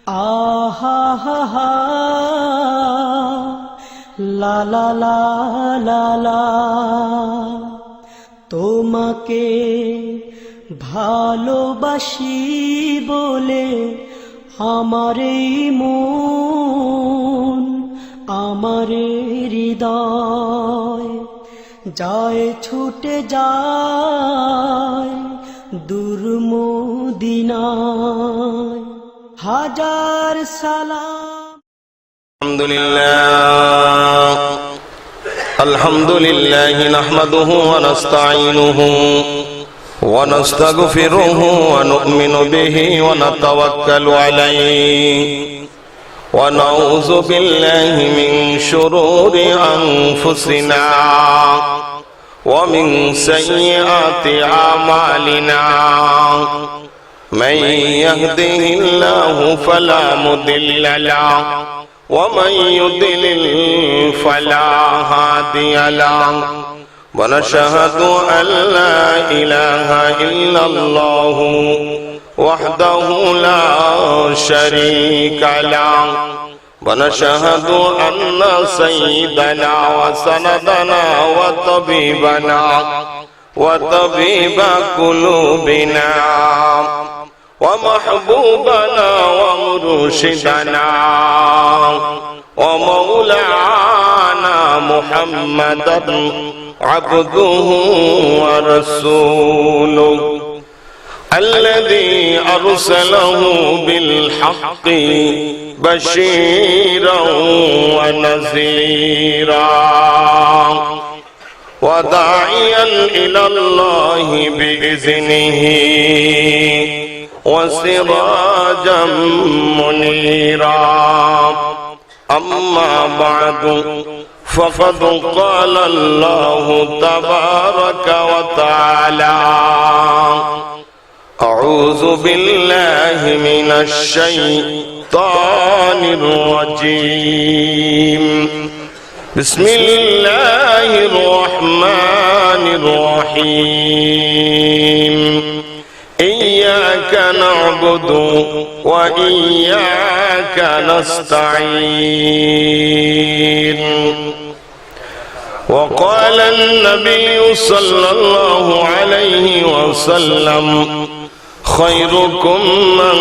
আহা হা হা লা লা লা লা লা, তোমাকে ভালোবাসি বলে আমার এই মন, আমার হৃদয় যায় ছুটে যায় দূর মদিনায়। হাজার সালাম। আলহামদুলিল্লাহ নাহমাদুহু ওয়া নাস্তাঈনুহু ওয়া নাস্তাগফিরুহু ওয়া নু'মিনু বিহি ওয়া নাতাওয়াক্কালু আলাইহি ওয়া নাউযু বিল্লাহি মিন শুরুরি আনফুসিনা ওয়া মিন সাইয়্যাতি আমালিনা। من يهده الله فلا مضل له ومن يضلل فلا هادي له ونشهد أن لا إله إلا الله وحده لا شريك له ونشهد أن سيدنا وسندنا وطبيبنا وطبيب قلوبنا ومحبوبنا ومرشدنا ومولانا محمدا عبده ورسوله الذي أرسله بالحق بشيرا ونذيرا وداعيا إلى الله بإذنه وسراجا منيرا. أما بعد فقد قال الله تبارك وتعالى أعوذ بالله من الشيطان الرجيم بسم الله الرحمن الرحيم إياك نعبد وإياك نستعين. وقال النبي صلى الله عليه وسلم خيركم من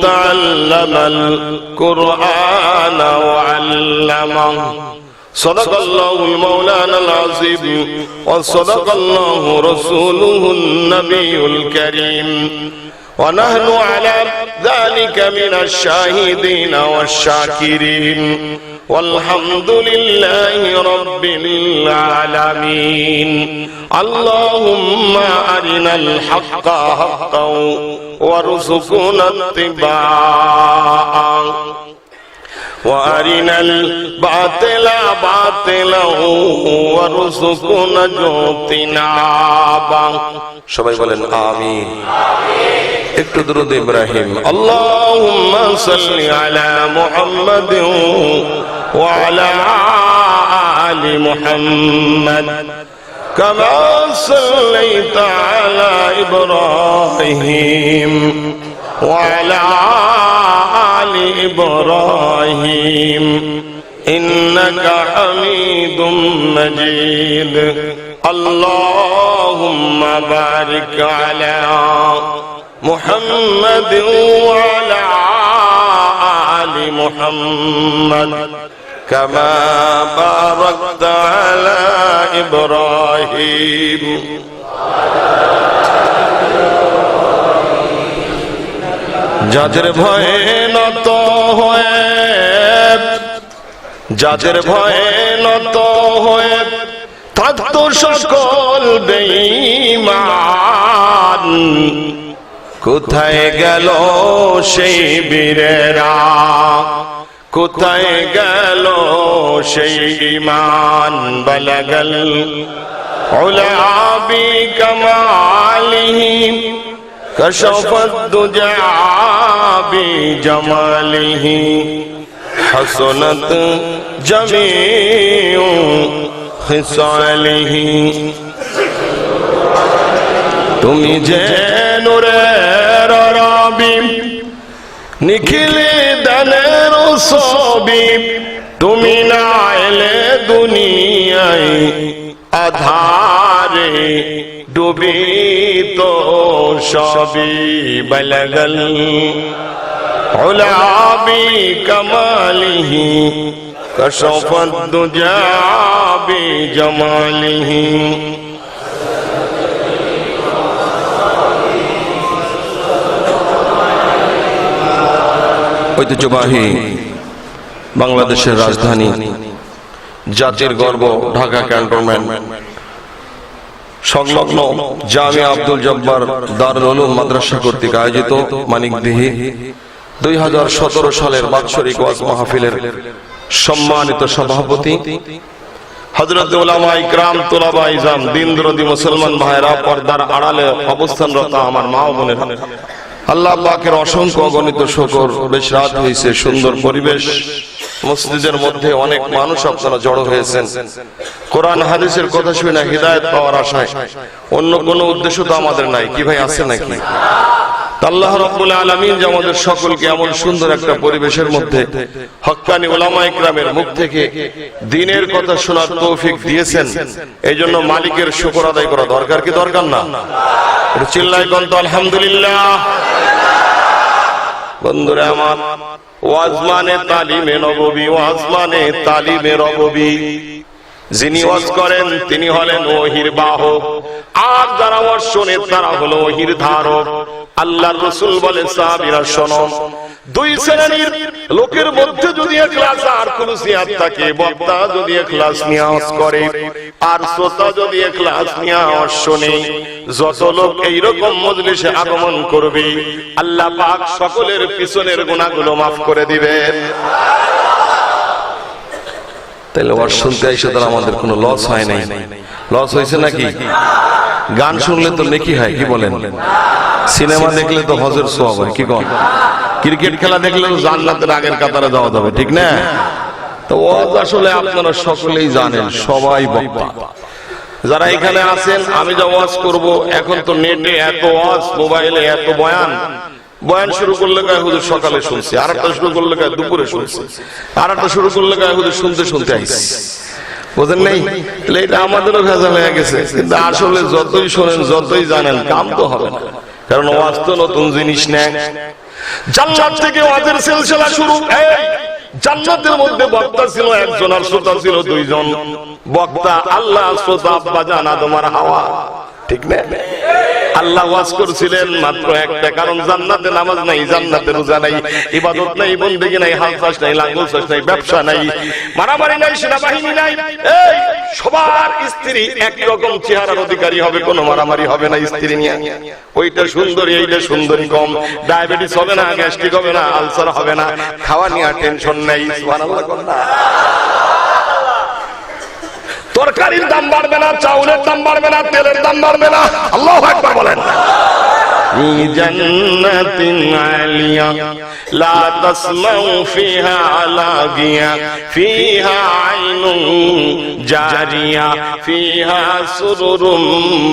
تعلم القرآن وعلمه. صدق الله مولانا العظيم وصدق الله رسوله النبي الكريم ونحن على ذلك من الشاهدين والشاكرين والحمد لله رب العالمين. اللهم أرنا الحق حقا وارزقنا اتباعه وأرنا الباطل باطلا وارزقنا اجتنابه. সবাই বলেন আমিন। একটু দুরূদ ইব্রাহিম। আল্লাহুম্মা সাল্লি আলা মুহাম্মাদিন ওয়া আলা আলি মুহাম্মাদ কামা সাল্লাইতা আলা ইব্রাহিম ওয়া আলা আলি ইব্রাহিম ইন্নাকা হামিদুম মাজিদ. আল্লাহুম্মা বারিক আলা মুহাম্মাদিন ওয়া আলা আলি মুহাম্মাদ কামা বারাকতা আলা ইব্রাহিম. যাদের ভয়ে নত হয়ে, যাদের ভয়ে নত হয়ে থাকতো সকল বেঈমান, কোথায় গেল সেই বীরেরা, কোথায় গেল সেই ঈমান? বালাগাল উলা বিকামালিহি كشفت الدجى بجماله حسنت جميع خصاله. তুমি যে নূরের রবি নিখিলে দানের ছবি তুমি না এলে দুনিয়ায় আধারে ডুবি তো সবই বলগল উলাবি কমালিহি কশফত দুজা বিজমালিহি। ঐতিহ্যবাহী বাংলাদেশের রাজধানী, জাতির গর্ব ঢাকা ক্যান্টনমেন্ট সংলগ্ন জামিয়া আব্দুল জব্বার দারুল উলুম মাদ্রাসা কর্তৃক আয়োজিত মানিকদিহি 2017 সালের বাৎসরিক ওয়াজ মাহফিলের সম্মানিত সভাপতি হযরত উলামা ইকরাম, তুলাবা ইজাম, দিনদরদি মুসলমান ভাইরা, পর্দার আড়ালে অবস্থানরত আমার মা ও বোনেরা, আল্লাহ পাকের অসংখ্য অগণিত শুকর। বেশ রাত হয়েছে, সুন্দর পরিবেশ, মসজিদের মধ্যে অনেক মানুষ আপনারা জড়ো হয়েছেন কোরআন হাদিসের কথা শুনে হিদায়াত পাওয়ার আশায়। অন্য কোনো উদ্দেশ্য তো আমাদের নাই, কি ভাই আছে নাকি? আল্লাহ রাব্বুল আলামিন যে আমাদের সকলকে এমন সুন্দর একটা পরিবেশের মধ্যে হক্কানি উলামা ইকরামের মুখ থেকে দ্বীনের কথা শোনার তৌফিক দিয়েছেন, এই জন্য মালিকের শুকর আদায় করা দরকার কি দরকার না? একটু চিল্লায় কোন তো আলহামদুলিল্লাহ। বন্ধুরা আমার, ওয়াজ মানে তালিমে নববী, ওয়াজ মানে তালিমে নববী। যিনি ওয়াজ করেন তিনি হলেন ওহির বাহক, আর যারা ওয়াজ শোনে তারা হলো ওহির ধারক। আল্লাহর রাসূল বলেন, সাহাবীরা শোনো, দুই শ্রেণীর লোকের মধ্যে যদি ইখলাস আর খুলুসিয়াত থাকে, বক্তা যদি ইখলাস নিয়ে ওয়াজ করে আর শ্রোতা যদি ইখলাস নিয়ে ওয়াজ শোনে, যত লোক এইরকম মজলিসে আগমন করবে আল্লাহ পাক সকলের পিছনের গুনাহগুলো মাফ করে দিবেন। তাহলে ওয়াজ শুনতে এসে তারা আমাদের কোনো লস হয় নাই, লস হয়েছে নাকি? গান শুনলে তো নেকি হয়, কি বলেন? সিনেমা দেখলে তো হজের সওয়াব হয়, কি কন? ক্রিকেট খেলা দেখলে তো জান্নাতের আগের কাতারে যাওয়া যাবে, ঠিক না? তো ওয়াজ আসলে আপনারা সকলেই জানেন, সবাই বক্তা। যারা এখানে আছেন, আমি যা ওয়াজ করব, এখন তো নেটে এত ওয়াজ, মোবাইলে এত বয়ান, বয়ান শুরু করলে গায়ে হুজুর সকালে শুনছি, আর একটা শুরু করলে গায়ে দুপুরে শুনছি, আর একটা শুরু করলে গায়ে হুজুর শুনতে শুনতে আইছি, বুঝেন নাই? তাহলে এটা আমাদেরও ভেজাল হয়ে গেছে। কিন্তু আসলে যতই শোনেন, যতই জানেন, কাম তো হবে না, কারণ ওয়াজ তো নতুন জিনিস না। জান্নাত থেকে ওয়াজের সিলসিলা শুরু। জান্নাতের মধ্যে বক্তা ছিল একজন আর শ্রোতা ছিল দুইজন। বক্তা আল্লাহ, শ্রোতা আব্বা জান আদম আর হাওয়া, ঠিক না? আল্লাহ ওয়াজ করছিলেন মাত্র একটা, কারণ জান্নাতে নামাজ নাই, জান্নাতে রোজা নাই, ইবাদত নাই, বন্দেগী নাই, হাল চাষ নাই, লাঙ্গল চাষ নাই, ব্যবসা নাই, মারামারি নাই, সেনাবাহিনী নাই। এই সবার স্ত্রী একই রকম চেহারার অধিকারী হবে, কোনো মারামারি হবে না স্ত্রী নিয়ে। ওইটা সুন্দরী, এইটা সুন্দরী কম, ডায়াবেটিস হবে না, গ্যাস্ট্রিক হবে না, আলসার হবে না, খাওয়া নিয়ে টেনশন নাই। সুবহানাল্লাহ কোন না? তরকারির দাম বাড়বে না, চাউলের দাম বাড়বে না, তেলের দাম বাড়বে না। আল্লাহু আকবার বলেন। জান্নাতিন আলিয়া লা তাসমাউ ফিহা লাগিয়া ফিহা আইনুন জারিয়া ফিহা সুরুরুম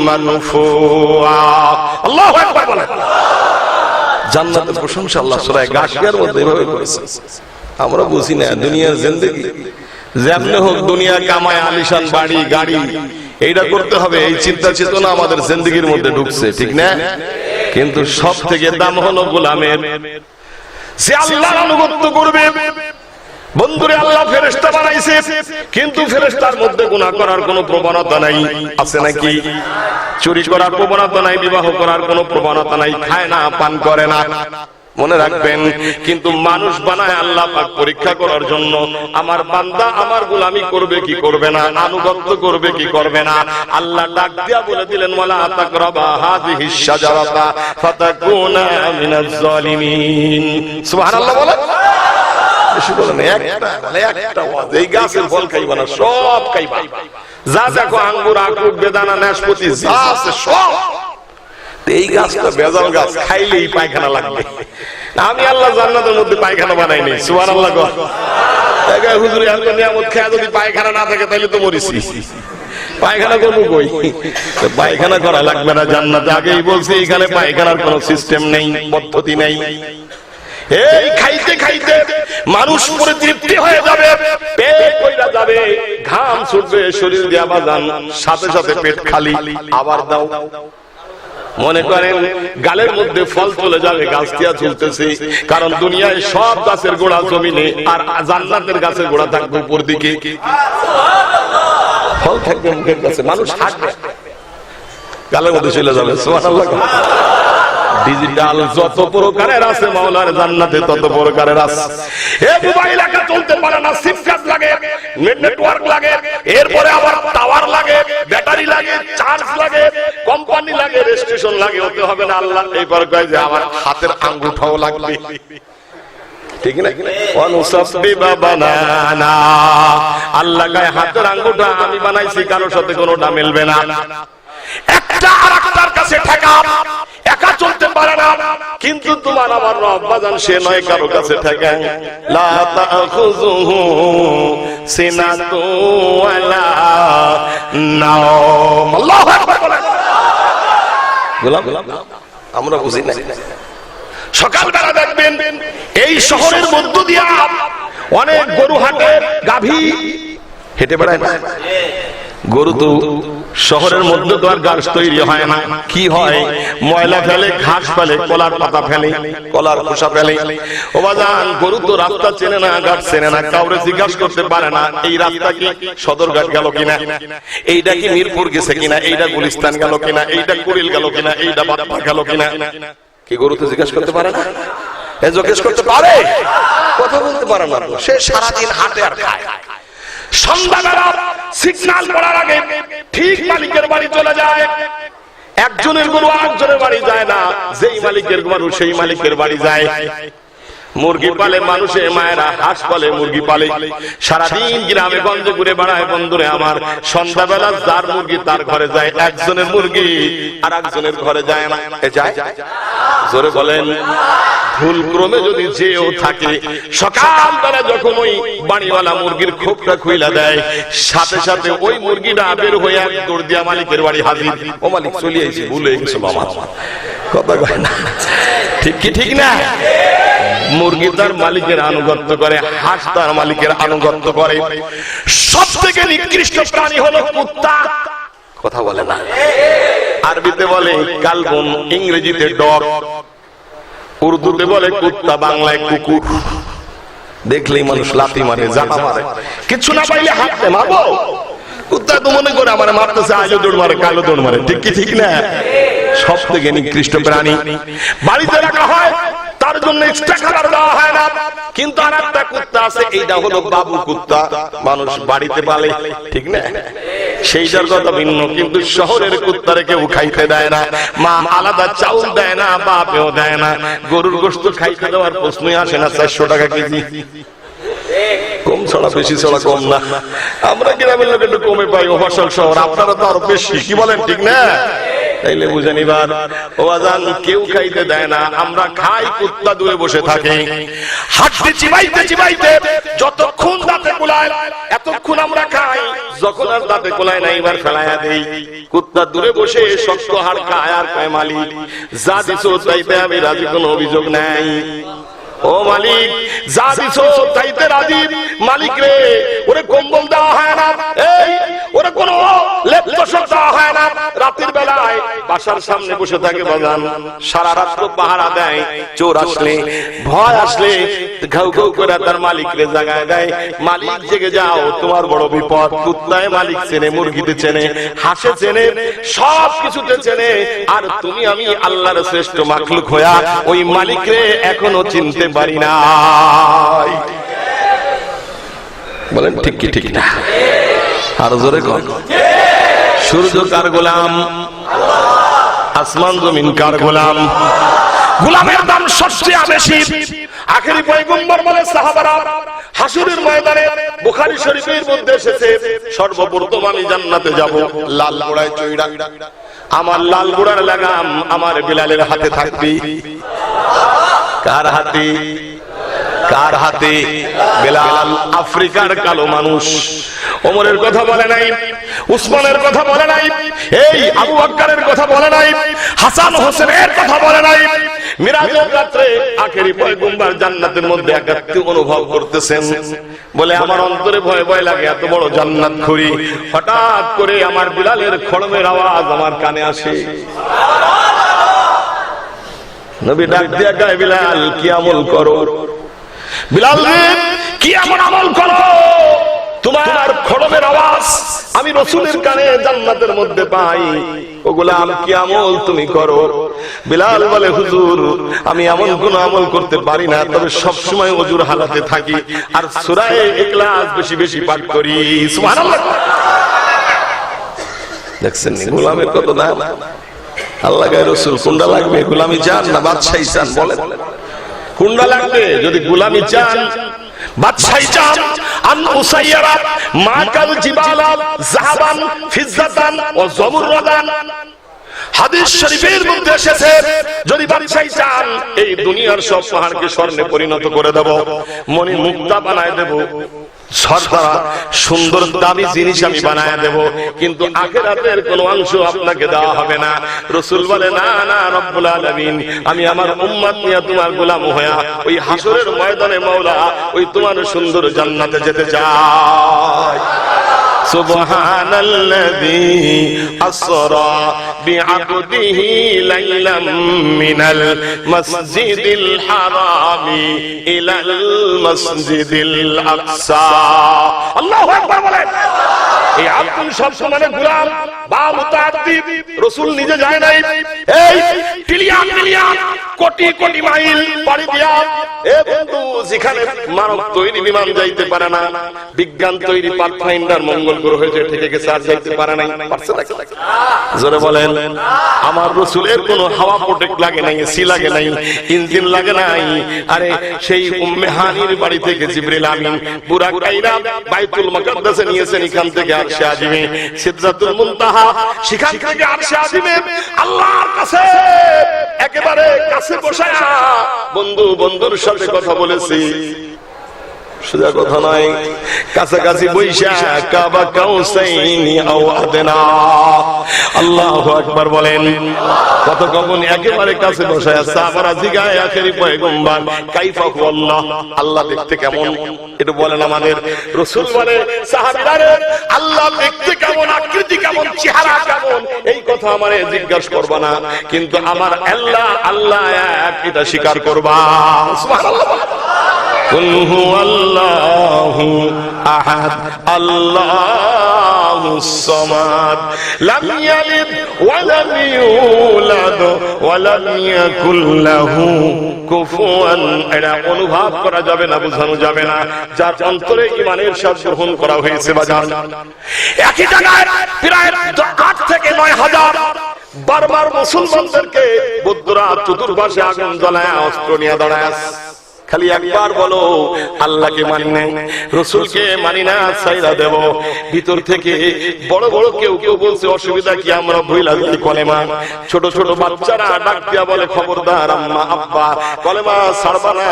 মারফুআ। আল্লাহু আকবার বলেন। জান্নাতের প্রশংসা আল্লাহ সূরা গাশিয়ার মধ্যে এভাবে করেছেন। আমরা বুঝি না দুনিয়ার জিন্দেগি যেমনি হোক, দুনিয়া কামায়, আলিশান বাড়ি গাড়ি, এইটা করতে হবে, এই চিন্তা চেতনা আমাদের জিন্দেগির মধ্যে ঢুকছে, ঠিক না? কিন্তু সব থেকে দাম হলো গোলামের, যে আল্লাহর আনুগত্য করবে। বন্ধুরে, আল্লাহ ফেরেশতা বানাইছে, কিন্তু ফেরেশতার মধ্যে গুনাহ করার কোনো প্রবণতা নাই, আছে নাকি? চুরি করার প্রবণতা নাই, বিবাহ করার কোনো প্রবণতা নাই, খায় না, পান করে না। মনে রাখবেন, কিন্তু মানুষ বানায় আল্লাহ পাক পরীক্ষা করার জন্য। আমার বান্দা আমার গোলামি করবে কি করবে না, আনুগত্য করবে কি করবে না। আল্লাহ ডাক দিয়া বলে দিলেন, ওয়ালা তাকরাবা হাযিহিশ শাজারাতা ফাতাকুনা মিনাজ জালিমিন। সুবহানাল্লাহ বলেন। বেশি বলেন, একটা ওয়াজ, এই গাছের ফল খাইবা না, সব খাইবা, যা দেখো আঙ্গুর, আখরোট, বেদানা, নাশপাতি যা আছে সব। এই গাছটা বেজাল গাছ, খাইলেই পায়খানা লাগবে। আমি আল্লাহ জান্নাতের মধ্যে পায়খানা বানাই নাই। সুবহানাল্লাহ গো। হুজুর এত নিয়ামত খেয়ে যদি পায়খানা না থাকে তাহলে তো মরিছি। পায়খানা করবো কই? পায়খানা করা লাগবে না জান্নাতে। আগেই বলছি এখানে পায়খানার কোনো সিস্টেম নেই, পদ্ধতি নেই। এই খাইতে খাইতে মানুষ পুরো তৃপ্তি হয়ে যাবে, পেট কইরা যাবে, ঘাম ছুটবে শরীর দিয়ে, বাজান সাথে সাথে পেট খালি, আবার দাও। মনে করেন গালের মধ্যে ফল চলে যাবে, গাছ দিয়া চলতেছে, কারণ দুনিয়ায় সব গাছের গোড়া জমিনে, আর জান্নাতের গাছের গোড়া থাকবে উপর দিকে, ফল থাকবে মুখের কাছে, মানুষ হাঁটবে গালের মধ্যে চলে যাবে। সুবহানাল্লাহ। ডিজিটাল যত প্রকারের আছে মাওলার জান্নাতে তত প্রকারের আছে। এই মোবাইল একা চলতে পারে না, সিম কার্ড লাগে, নেটওয়ার্ক লাগে, এরপরে আবার টাওয়ার লাগে, ব্যাটারি লাগে, চার্জ লাগে, কোম্পানি লাগে, রেজিস্ট্রেশন লাগে। ওতে হবে না। আল্লাহ এইবার কয় যে আমার হাতের আঙ্গুঠাও লাগবে, ঠিক না? অনুসাব্বিবা বানানা, আল্লাহ কয় হাতের আঙ্গুঠা আমি বানাইছি, কারোর সাথে কোনোটা মিলবে না। একটা আরেকটার কাছে ঠেকা, একা চলতে পারে না, কিন্তু তোমার আমার রব বাজান সে নয় কারো কাছে ঠেকায়। লা তাখুযুহু সিনাতু ওয়ালা নাওম। আল্লাহু আকবার বলেন। গোলাম আমরা বুঝি না। সকালবেলা দেখবেন এই শহরের মধ্য দিয়া অনেক গরু হাটে, গাভী হেঁটে বেড়ায় না। গরু তো শহরের মধ্যে তো আর ঘাস তৈরি হয় না, কি হয়? ময়লা ফেলে, ঘাস ফেলে, কলার পাতা ফেলে, কলার খোসা ফেলে। ও বাজান গরু তো রাস্তা চেনে না, ঘাট চেনে না, কাউরে জিজ্ঞাসা করতে পারে না এই রাস্তা কি সদরঘাট গেল কিনা, এইটা কি মিরপুর গেছে কিনা, এইটা গুলিস্তান গেল কিনা, এইটা কুড়িল গেল কিনা, এইটা বাদপাড়া গেল কিনা। কি গরু তো জিজ্ঞাসা করতে পারে না? জিজ্ঞেস করতে পারে, কথা বলতে পারে না। সে সারাদিন হাঁটে আর খায়। সন্ধ্যাবেলা সিগন্যাল পড়ার আগে ঠিক মালিকের বাড়ি চলে যায়। একজনের গরু আরেকজনের বাড়ি যায় না, যেই মালিকের গরু সেই মালিকের বাড়ি যায়। মুরগি পালে মানুষে, মায়েরা হাঁস পালে, মুরগি পালে, সারাদিন গ্রামে গঞ্জে ঘুরে বেড়ায়। বন্ধুরে আমার, সন্ধ্যাবেলা যার মুরগি তার ঘরে যায়, একজনের মুরগি আর একজনের ঘরে যায় না। যায় জোরে বলেন। ভুল ক্রমে যদি যেও থাকে, সকালবেলা যখন ওই বাড়িওয়ালা মুরগির খোপটা খুইলা দেয়, সাথে সাথে ওই মুরগিটা বের হয়ে দৌড় দিয়া মালিকের বাড়ি হাজির। ও মালিক চলে এসেছে, ভুলে গেছে মামা, কথা কয় না, ঠিক কি ঠিক না? মুরগি তার মালিকের আনুগত্য করে, হাঁস তার মালিকের আনুগত্য করে। সব থেকে নিকৃষ্ট প্রাণী হলো কুত্তা। কথা বলে না। আরবিতে বলে কালবুন, ইংরেজিতে ডগ, উর্দুতে বলে কুত্তা, বাংলায় কুকুর। দেখলেই মানুষ লাথি মারে, জানা মারে, কিছু না পাইলে হাঁটতে মারবো। কুত্তা তো মনে করে আমার মারতেছে, আজও দৌড় মারে, কালো দৌড় মারে, ঠিক কি ঠিক না? সব থেকে নিকৃষ্ট প্রাণী। বাড়িতে রাখা হয়, তার জন্য এক্সট্রা খাবার দেওয়া হয় না। কিন্তু আর একটা কুত্তা আছে, এইটা হলো বাবু কুত্তা, মানুষ বাড়িতে পালে, ঠিক না? সেইটার কথা ভিন্ন। কিন্তু শহরের কুত্তারে কেউ খাইতে দেয় না, মা আলাদা চাউল দেয় না, বাপেও দেয় না। গরুর গোশত খাইতে দেওয়ার প্রশ্নই আসে না। 400 টাকা কেজি, কম ছড়া বেশি ছড়া কম না। আমরা গ্রামের লোক একটু কমে পাই, মফস্বল শহর, আপনারা তো আরো বেশি, কি বলেন ঠিক না? তাইলে বুঝে নিবার। ও আজান কেউ খাইতে দেয় না, আমরা খাই, কুত্তা দূরে বসে থাকে। হাঁটতে চিবাইতে চিবাইতে যতক্ষণ দাঁতে কুলায় এতক্ষণ আমরা খাই, যখন আর দাঁতে কুলায় না এবার ফেলাইয়া দেই। কুত্তা দূরে বসে শক্ত হাড় খায় আর কয় মালিক যা দিছো তাইতে আমি রাজি, কোনো অভিযোগ নাই। ও মালিক যা দিছো তাইতে রাজি। মালিক রে, ওরে কম্বল দেওয়া হয় না, এই ওরে কোনো লেপ তোষক দেওয়া হয় না। রাতের বেলায় বাসার সামনে বসে থাকে বাগান, সারা রাত পাহারা দেয়। চোর আসলে, ভয় আসলে ঘাউ ঘাউ করে তার মালিক রে জাগায় দেয়। মালিক জেগে যাও, তোমার বড় বিপদ। কুত্তায় মালিক চেনে, মুরগিতে চেনে, হাঁসে চেনে, সব কিছুতে চেনে। আর তুমি আমি আল্লাহর শ্রেষ্ঠ মাখলুক হইয়া ওই মালিক রে এখনো চিনতে পারি না। বলেন ঠিক কি ঠিক না? আর জোরে কর। সূর্য কার গোলাম? আসমান জমিন কার গোলাম? গোলামের দাম সবচেয়ে বেশি। আখেরি পয়গম্বর বলে সাহাবারা, হাসরের ময়দানে বুখারী শরীফের মধ্যে এসেছে, সর্বপ্রথম আমি জান্নাতে যাব লাল ঘোড়ায় চড়া। আমার লাল ঘোড়ার লাগাম আমার বিলালের হাতে থাকবে। কার হাতে? কার হাতে? বেলাল। আফ্রিকার কালো মানুষ। ওমরের কথা বলে নাই, উসমানের কথা বলে নাই, এই আবু বকরের কথা বলে নাই, হাসান হোসেনের কথা বলে নাই। মিরাজের রাতে আখেরি পয়গম্বর জান্নাতের মধ্যে একাত্ম অনুভব করতেছেন, বলে আমার অন্তরে ভয় ভয় লাগে, এত বড় জান্নাত খুঁড়ি। হঠাৎ করে আমার বিলালের খড়মের আওয়াজ আমার কানে আসে। নবী ডাক দিয়া গায়, বিলাল কি আমল করো? বিলাল কি এমন আমল করো তোমার খড়মের আওয়াজ আমি রাসূলের কানে জান্নাতের মধ্যে পাই? ও গোলাম কি আমল তুমি করো? বিলাল বলে, হুজুর আমি এমন কোন আমল করতে পারি না, তবে সব সময় ওযুর হালাতে থাকি আর সূরা ইখলাস বেশি বেশি পাঠ করি। সুবহানাল্লাহ। দেখছেন গোলামের কত দাম। আল্লাহ গায়ে রাসূল কোনটা লাগবে? গোলামি চান না বাদশাহী চান? বলেন কোনটা লাগবে? যদি গোলামি চান, বাদশাহী চান, আন উসাইয়ারা মাকাল জিবালা যাহাবান ফিজ্জাতান ওয়া জামুরাদান, হাদিস শরীফের মধ্যে এসেছে, যদি বাদশাহী চান এই দুনিয়ার সব পাহাড়কে স্বর্ণে পরিণত করে দেব, মনি মুক্তা বানায় দেব, সরদারা সুন্দর দামি জিনিস আমি বানায় দেব, কিন্তু আখিরাতের কোনো অংশ আপনাকে দেওয়া হবে না। রাসূল বলে, না না রব্বুল আলামিন, আমি আমার উম্মত নিয়ে তোমার গোলাম হয়ে ওই হাসরের ময়দানে মাওলা ওই তোমার সুন্দর জান্নাতে যেতে চাই। সুবহানাল্লাযী আসরা বিআবদিহি লাইলাম মিনাল মাসজিদিল হারামি ইলাল মাসজিদিল আকসা। আল্লাহু আকবার বলেন। এই আব্দুল সব সমানে গোলাম বা মুতাআদ্দি, রাসূল নিজে যায় নাই। এই trillion million crore crore mile পাড়ি দিয়া এ বন্ধু, যেখানে মানব তৈরি বিমান যাইতে পারে না, বিজ্ঞান তৈরি পাথফাইন্ডার মঙ্গল গ্রহে যে থেকে গেছে আর যাইতে পারে নাই, পারছে নাকি? জোরে বলেন। আমার রাসূলের কোনো হাওয়া প্রোটেক্ট লাগে নাই, এসি লাগে নাই, ইঞ্জিন লাগে নাই। আরে সেই উম্মে হানির বাড়ি থেকে জিবরিল আমিন বুরাক কাইরা বাইতুল মুকাদ্দাসে নিয়েছেন, এখান থেকে আরশে আজিমে, সিদরাতুল মুনতাহা, সেখান থেকে আরশে আজিমে আল্লাহর কাছে একেবারে কাছে বসায়া বন্ধু বন্ধুর সাথে কথা বলেছি। সোজা কথা নয়, কাছাকাছি বৈশা কাবা কাউসাইনি আও আদনা। আল্লাহু আকবার বলেন। কত কখন একেবারে কাছে বসায়া সাহাবারা জিগায় আখেরি পয়গম্বর কাইফা আল্লাহ, আল্লাহ দেখতে কেমন এটা বলেন আমাদের। রাসূল বলে, সাহাবীরা আল্লাহ দেখতে কেমন, আকৃতি কেমন, চেহারা কেমন, এই কথা আমারে জিজ্ঞাসা করবা না, কিন্তু আমার আল্লাহ আল্লাহ এক এটা স্বীকার করবা। সুবহানাল্লাহ। কুল হুয়াল্লাহু আহাদ আল্লাহুস সামাদ লাম ইয়ালিদ ওয়া লাম ইউলাদ ওয়া লাম ইয়াকুল লাহু কুফুয়ান। এটা অনুভব করা যাবে না, বোঝানো যাবে না, যার অন্তরে ঈমানের স্বাদ গ্রহণ করা হয়েছে। বাজার একই জায়গায় প্রায় ৮ থেকে ৯,০০০ বারবার মুসলমানদেরকে বৌদ্ধরা চতুর্পাশে আগুন জ্বালায় অস্ত্র নিয়ে দাঁড়ায়। খালি একবার বলো আল্লাহকে মানি না, রাসূলকে মানি না, ছাইরা দেব। ভিতর থেকে বড় বড় কেউ কেউ বলছে, অসুবিধা কি, আমরা ভুইলা যাই কলেমা। ছোট ছোট বাচ্চারা ডাক দিয়া বলে, খবরদার আম্মা আব্বা, কলেমা ছাড়বা না,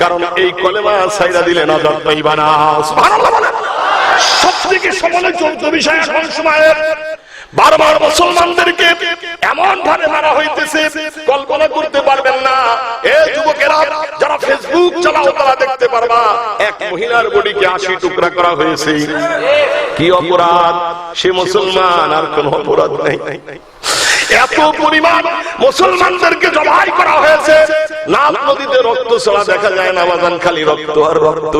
কারণ এই কলেমা ছাইরা দিলে নাজাত পাইবা না। সুবহানাল্লাহ বলেন। সবথেকে সমালোচিত বিষয় এখন সময়ে বারবার মুসলমানদেরকে এমন ভাবে মারা হইতেছে, কল্পনা করতে পারবেন না। এই যুবকেরা যারা ফেসবুক চালাও তারা দেখতে পারবা, এক মহিলার বডিকে ৮০ টুকরা করা হয়েছে। কি অপরাধ? সে মুসলমান, আর কোন অপরাধ নাই। এত পরিমাণ মুসলমানদেরকে জবাই করা হয়েছে, নাল নদীতে রক্ত ছড়া দেখা যায় না বাজান, খালি রক্ত আর রক্ত।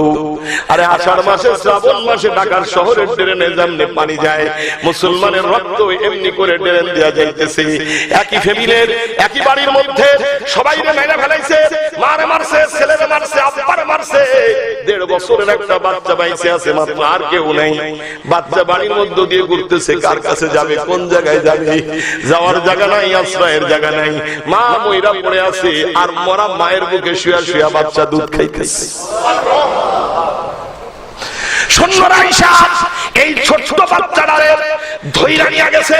আরে আষাঢ় মাসে, শ্রাবণ মাসে ঢাকার শহরের ড্রেনে যেমনি পানি যায়, মুসলমানের রক্ত এমনি করে ড্রেন দেয়া যাইতেছে। একই ফ্যামিলির একই বাড়ির মধ্যে সবাইরে মেরে ফেলাইছে, মারে মারছে, ছেলেরে মারছে, আব্বারে মারছে। ১.৫ বছরের একটা বাচ্চা বাইসে আছে মাত্র, আর কেউ নাই। বাচ্চা বাড়ির মধ্যে দিয়ে ঘুরতেছে, কার কাছে যাবে, কোন জায়গায় যাবে, যাওয়ার জায়গা নাই, আশ্রয়ের জায়গা নাই। মা মইরা পড়ে আছে, আর মরা মায়ের বুকে শুয়া শুয়া বাচ্চা দুধ খাইতেছে। সৈন্যরা আইসা এই ছোট্ট বাচ্চাটারে ধইরা নিয়ে গেছে,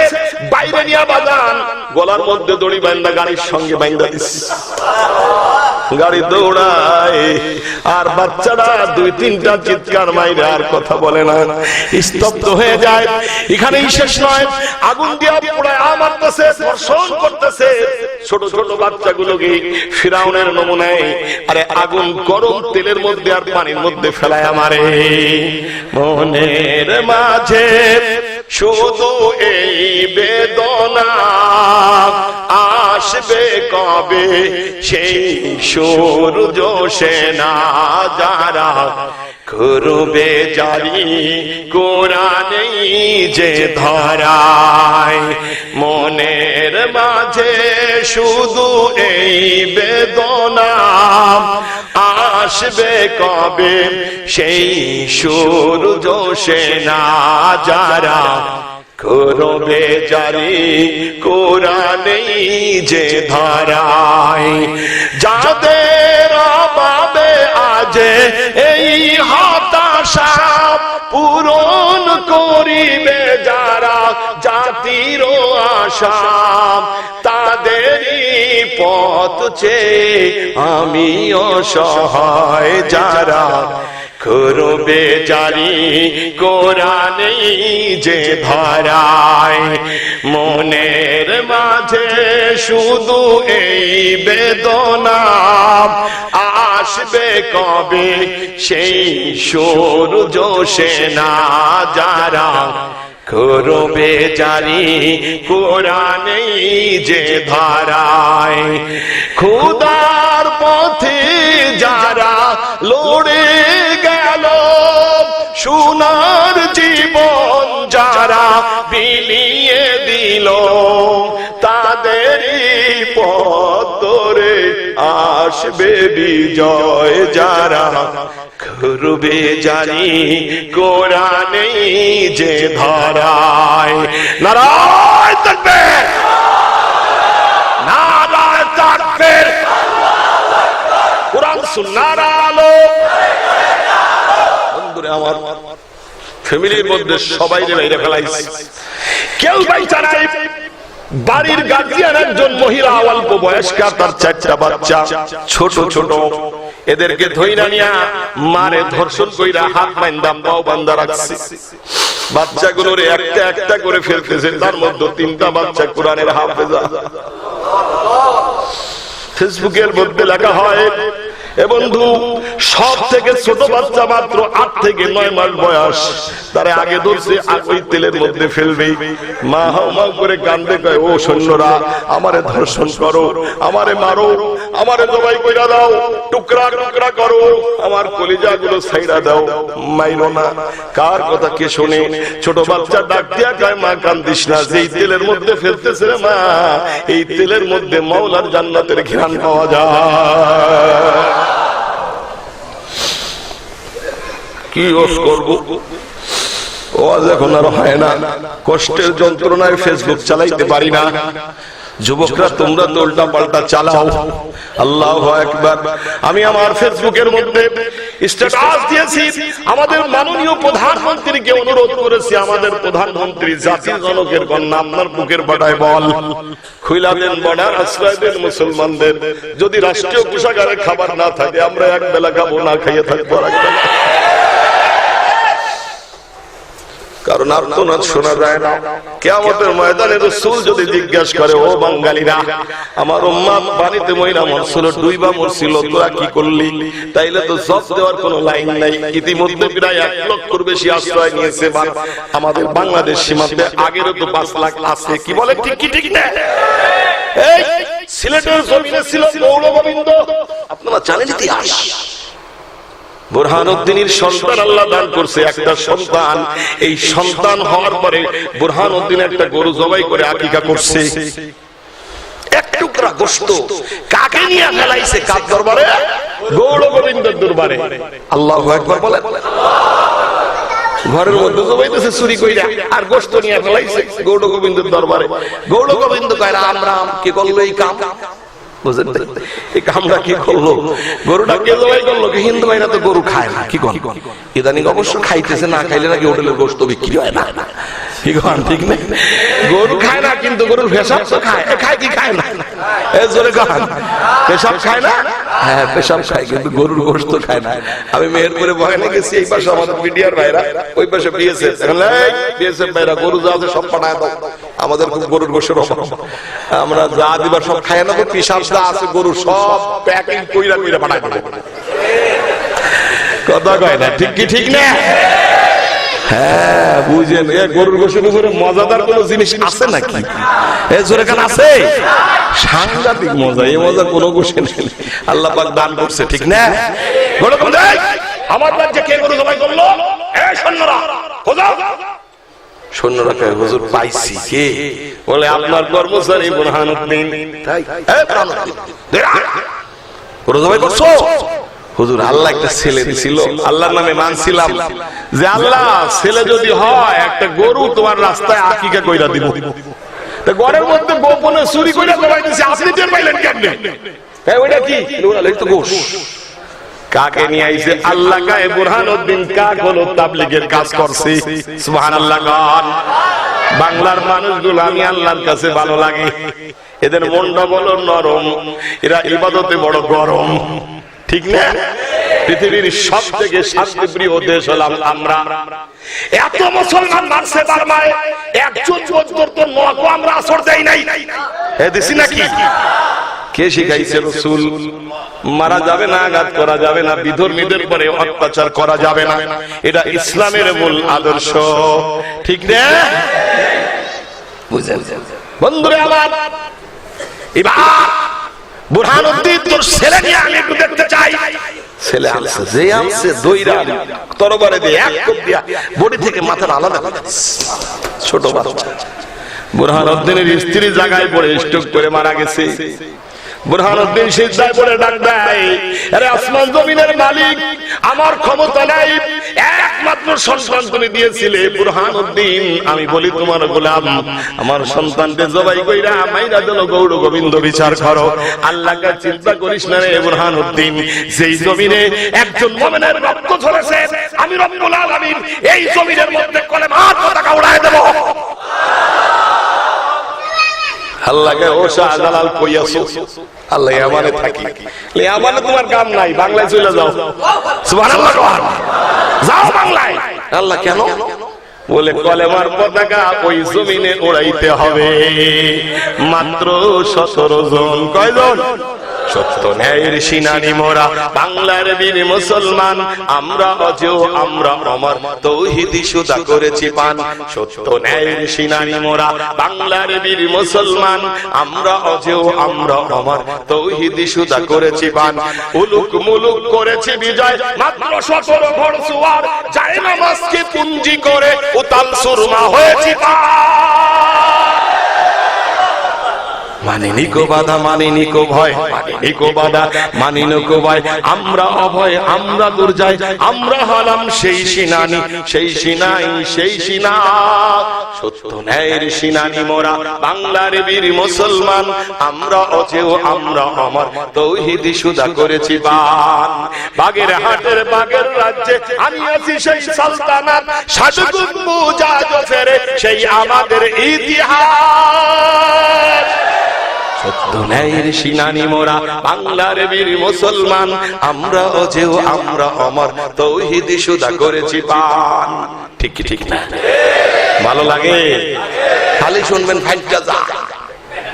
বাইরে নিয়ে বাজান গলার মধ্যে দড়ি বাঁধা গাড়ির সঙ্গে বাঁধা দিচ্ছে। গাড়ি দৌড়ায়, আর বাচ্চারা দুই তিনটা চিৎকার মাইরে আর কথা বলে না, স্তব্ধ হয়ে যায়। এখানেই শেষ নয়, আগুন দিয়া পোড়ায় মারতেছে, ধর্ষণ করতেছে ছোট ছোট বাচ্চাগুলোকে ফিরাউনের নমুনায়। আরে আগুন গরম তেলের মধ্যে আর পানির মধ্যে ফেলায় মারে। মনের মাঝে শুধু এই বেদনা, আসবে কবে সেই সূর্য সেনা, যারা করবে জারি কোরআনেই যে ধরায়। মনের মাঝে শুধু এই বেদনা, আসবে কবে সেই সূর্য সেনা, যারা করবে জারি কোরআনেই যে ধরায়। যাদের অভাবে আজ এই হতাশা, পূরণ করিবে যারা জাতির আশা, তাদেরই পথ চেয়ে আমি অসহায়, যারা করবে জারি কোরআনেই যে ধরায়। মনের মাঝে শুধু এই বেদনা, আসবে কবে সেই সূর্য সেনা, যারা করবে জারি কোরআনেই যে ধরায়। খোদার পথে যারা লড়ে গেল, সোনার জীবন যারা বিলিয়ে দিল, তাদেরই পথ ধরে আসবে বিজয়, যারা করবে জারি কোরআনেই যে ধরায়। নারায়ে তাকবীর, নারায়ে তাকবীর, কোরআন সুন্নাহর আলো। বন্ধুরা আমার, ফ্যামিলির মধ্যে সবাই বাইরে ফেলাইছে, কেউ বাইচা নাই। বাড়ির গার্জিয়ান একজন মহিলা, অল্প বয়স্কা, তার 4টা বাচ্চা ছোট ছোট, এদেরকে ধইরা নিয়া মারে ধর্ষণ কইরা হাত বান্ধা পাও বান্ধা রাখছে। বাচ্চাগুলোরে একটা একটা করে ফেলতেছে, তার মধ্যে 3টা বাচ্চা কোরআনের হাফেজা। ফেসবুকের মধ্যে লেখা হয়, এ বন্ধু, সব থেকে ছোট বাচ্চা মাত্র 8 থেকে 9 মাস বয়স, তারে আগে ধরছে, ওই তেলের মধ্যে ফেলবে। মা হাওমা করে কান্দে, কয় ও সৈন্যরা, আমারে ধর্ষণ করো, আমারে মারো, আমারে জবাই কইরা দাও, টুকরা টুকরা করো, আমার কলিজাগুলো ছাইড়া দাও, মাইরো না। কার কথা কে শুনে? ছোট বাচ্চা ডাক দিয়া কয়, মা কান্দিস না, যেই তেলের মধ্যে ফেলতেছে রে মা, এই তেলের মধ্যে মাওলার জান্নাতের ঘ্রাণ পাওয়া যায়। কি ওস করবো, ওয়াজ এখন আর হয় না, কষ্টের যন্ত্রণায় ফেসবুক চালাইতে পারি না। যুবকরা তোমরা তো উল্টা পাল্টা চালাও। আল্লাহু আকবার। আমি আমার ফেসবুকের মধ্যে স্ট্যাটাস দিয়েছি, আমাদের মাননীয় প্রধানমন্ত্রীকে অনুরোধ করেছি, আমাদের প্রধানমন্ত্রী জাতির জনকের কন্যা, আপনার বুকের পাটায় বল খুইলা দেন, বর্ডার আশ্রয় দেন মুসলমানদের। যদি রাষ্ট্রীয় কোষাগারে খাবার না থাকে, আমরা এক বেলা খাবো, না খাইয়ে থাকবো আর এক বেলা। কারণ আর্তনাদ শোনা যায় না। কিয়ামতের ময়দানে রাসূল যদি জিজ্ঞাসা করে, ও বাঙালিরা, আমার উম্মত পানিতে মইরা মরছিল, ডুইবা মরছিল, তোরা কি করলি? তাইলে তো জব দেওয়ার কোনো লাইন নাই। ইতিমধ্যে প্রায় 1 লক্ষের বেশি আশ্রয় নিয়েছে আমাদের বাংলাদেশ সীমান্তে, আগেরও তো 5 লাখ আছে। কি বলে, ঠিক কি ঠিক না? এই সিলেটের জমিনে ছিল গৌর গোবিন্দ, আপনারা জানেন ইতিহাস। বুরহানুদ্দিনের সন্তান আল্লাহ দান করছে, একটা সন্তান। এই সন্তান হওয়ার পরে বুরহানুদ্দিন একটা গরু জবাই করে আকিকা করছে। এক টুকরা গোশত কাকে নিয়ে ফেলাইছে? কার দরবারে? গৌর গোবিন্দের দরবারে। আল্লাহু আকবার বলেন। ঘরের মধ্যে জবাইতেছে চুরি কইরা, আর গোশত নিয়ে ফেলাইছে গৌর গোবিন্দের দরবারে। গৌর গোবিন্দ কয়, রাম রাম, কি করলো এই কাম? বুঝেন এই কামটা কি করলো? গরুটা কে জবাই করলো? হিন্দু ভাইরা তো গরু খায় না। কি কর ইদানিং অবশ্য খাইতেছে, না খাইলে নাকি হোটেলের গোশত বিক্রি হয় না। কি গান ঠিক না? গরু খায় না কিন্তু গরুর পেশাব তো খায়। খায় কি খায় না? এই জোরে গান, পেশাব খায় না? হ্যাঁ পেশাব খায় কিন্তু গরুর গোশত খায় না। আমি মেহেরপুরে বয়ানে গেছি, এই পাশে আমাদের মিডিয়ার ভাইরা, ওই পাশে বিএসএফ, বিএসএফ ভাইরা গরু যা আছে সব পাঠায় দাও, আমাদের খুব গরুর গোশতের অভাব, আমরা যা দিবার সব খায় না, পেশাব যা আছে গরুর সব প্যাকিং কইরা কইরা পাঠায় দেবো। কথা কয় না ঠিক কি ঠিক না? হ্যাঁ বুঝেন, গরুর গোশতের উপরে মজাদার কোন জিনিস আছে নাকি? জোরে কান আছে, সাংঘাতিক মজা, এই মজা কোন গোশে নেই, আল্লাহ পাক দান করছে ঠিক না? আমার রাজ্যে কে গরু জবাই করলো? সৈন্যরা সৈন্যরা কে হুজুর পাইছি, কে বলে আপনার কর্মচারী বুরহানুদ্দিন। গরু জবাই করছো? হুজুর আল্লাহ একটা ছেলে দিছিল, আল্লাহর নামে মানছিলাম যে আল্লাহ ছেলে যদি হয় একটা গরু তোমার রাস্তায় আকিকা কইরা দিব। তো ঘরের মধ্যে গোপনে চুরি কইরা জবাই দিছে, আপনি টের পাইলেন কেমনে? ওইটা কি? এই তো গোশ। কাকে নিয়ে আইছে? আল্লাহ কায়ে বুরহানুদ্দিন কাক হলো তাবলীগের কাজ করছে। সুবহানাল্লাহ গান। বাংলার মানুষগুলো আমি আল্লাহর কাছে ভালো লাগে, এদের মনটা বড় নরম, এরা ইবাদতে বড় গরম, ঠিক না? পৃথিবীর সব থেকে শান্তিপ্রিয় দেশ হলাম আমরা। এত মুসলমান মারছে বার্মায়, একজন পর্যন্ত নখও আমরা আসর দেই নাই, দিছি নাকি? কে শিখাইছে? রাসূল। মারা যাবে না, আঘাত করা যাবে না, বিধর্মীদের পরে অত্যাচার করা যাবে না, এটা ইসলামের মূল আদর্শ, ঠিক না? বুঝেন বন্ধুরা আমার, এবার বুরহানুদ্দিন তোর ছেলে নিয়ে আমি একটু দেখতে চাই। ছেলে আনছে, যে আনছে দইরা তরবারে দিয়ে এক কোপ দিয়া বডি থেকে মাথার আলাদা করে ছোট বাচ্চা। বুরহানুদ্দিনের স্ত্রী জায়গায় পড়ে স্ট্রোক করে মারা গেছে। বুরহানুদ্দিন সিজদায় পড়ে ডাক দেয়, আরে আসমান জমিনের মালিক, আমার ক্ষমতা নাই, একমাত্র সন্তান তুমি দিয়েছিলে বুরহানুদ্দিন, আমি বলি তোমার গোলাম, আমার সন্তানকে জবাই কইরা মাইরা দিল, গৌর গোবিন্দ বিচার করো। আল্লাহকে চিন্তা করিস না রে বুরহানুদ্দিন, যেই জমিনে একজন মুমিনের রক্ত ঝরেছে, আমি রব্বুল আলামিন এই জমিনের মধ্যে কলেমার পতাকা উড়ায় দেব। আল্লাহকে ও শাহজালাল কইয়াছো, আল্লাহ আমানে থাকি, আমানে তোমার কাম নাই, বাংলায় চলে যাও। সুবহানাল্লাহ, যাও বাংলায়। আল্লাহ কেন? বলে কলেমার পতাকা ওই জমিনে উড়াইতে হবে মাত্র 17 জন। কয়জন? সত্য ন্যায়ের সিনানি মোরা, বাংলার বীর মুসলমান, আমরা অজেয়, আমরা অমর, তৌহিদি সুদা করেছি পান। সত্য ন্যায়ের সিনানি মোরা, বাংলার বীর মুসলমান, আমরা অজেয়, আমরা অমর, তৌহিদি সুদা করেছি পান। উলুক মুলুক করেছি বিজয়, মাত্র 17 ঘোড়সওয়ার, যায় নামাজকে পুঞ্জি করে উতাল সুরমা হয়েছি পান। মানিনি কো বাধা, মানিনি কো ভয়, মানিনি কো বাধা, মানিনি কো ভয়, আমরা অভয়, আমরা দুর্জয়, আমরা হলাম সেই সিনানি, সেই সিনাই, সেই সিনা। সত্য ন্যায়ের সিনানি মোরা, বাংলার বীর মুসলমান, আমরা অজেয়, আমরা অমর, তৌহিদি সুদা করেছি পান। বাগের হাটের বাগের রাজ্যে আমি আছি সেই সালতানাত, সাজগুন মুজাজ ফেরে সেই আমাদের ইতিহাস। সত্য ন্যায়ের সিনানি মোরা, বাংলার বীর মুসলমান, আমরা অজেয়, আমরা অমর, তৌহিদি সুদা করেছি পান। ঠিক কি ঠিক না? ভালো লাগে? খালি শুনবেন ফাইটটা যা।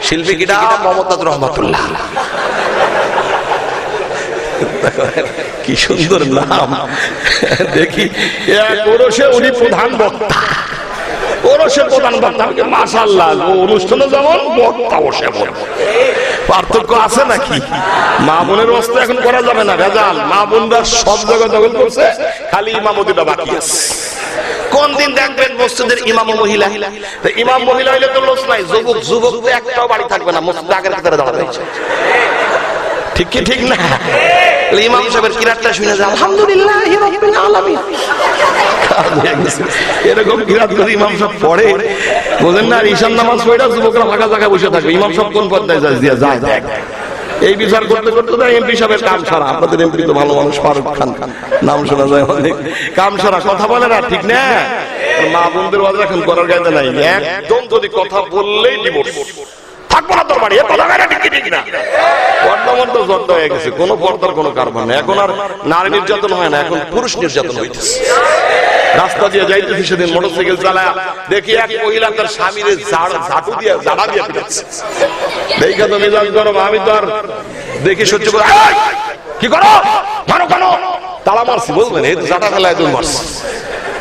শিল্পী কিটা? মমতাজ রহমাতুল্লাহ। কি সুন্দর নাম। দেখি উনি প্রধান বক্তা, মাশাআল্লাহ, অনুষ্ঠানে যেমন বক্তাও সেমন। পার্থক্য আছে নাকি? মা বোনের অবস্থা এখন করা যাবে না, ভেজাল। মা বোনরা সব জায়গা দখল করছে, খালি ইমামতিটা বাকি আছে। কোন দিন দেখবেন মসজিদের ইমাম মহিলা? ইমাম মহিলা হইলে তো লোক নাই, যুবক যুবক তো একটাও বাড়ি থাকবে না, মসজিদ আগের কাতারে দাঁড়াবে। ঠিক কি ঠিক না? ইমাম সাহেবের কিরাতটা শুনে যায়, আলহামদুলিল্লাহি রাব্বিল আলামিন। এরকম কিরাত করে ইমাম সাহেব পড়ে, বুঝেন না? ঈশান নামাজ পড়া যুবকরা ফাঁকা জায়গায় বসে থাকে, ইমাম সাহেব কোন পর্দায় যায় দেখ। এই বিচার করতে করতে তো এমপি সাহেবের কাম সারা। আপনাদের এমপি তো ভালো মানুষ, ফারুক খান, নাম শোনা যায় অনেক। কাম সারা কথা বলে না, ঠিক না? মা বোনদের ওয়াজ এখন করার গাইতে নাই, একদম যদি কথা বললেই ডিভোর্স, থাকবো না তোর বাড়ি, কথা গাইরা ঠিক না। পর্দা মধ্যে জর্দা হয়ে গেছে, কোনো পর্দার কোনো কারবার নেই। এখন আর নারী নির্যাতন হয় না, এখন পুরুষ নির্যাতন হইতেছে। রাস্তা দিয়ে যাইতেছি সেদিন মোটরসাইকেল চালায় দেখি এক মহিলা তার স্বামীর ঝাঁটু দিয়ে জাড়া দিয়ে পিটাচ্ছে। দেখে তো মেজাজ গরম, আমি তো আর দেখি সহ্য করে, কি করো মারো কেন, তালা মারছি বলবেন, এই তো জাটা ফেলায় তুমি মারছি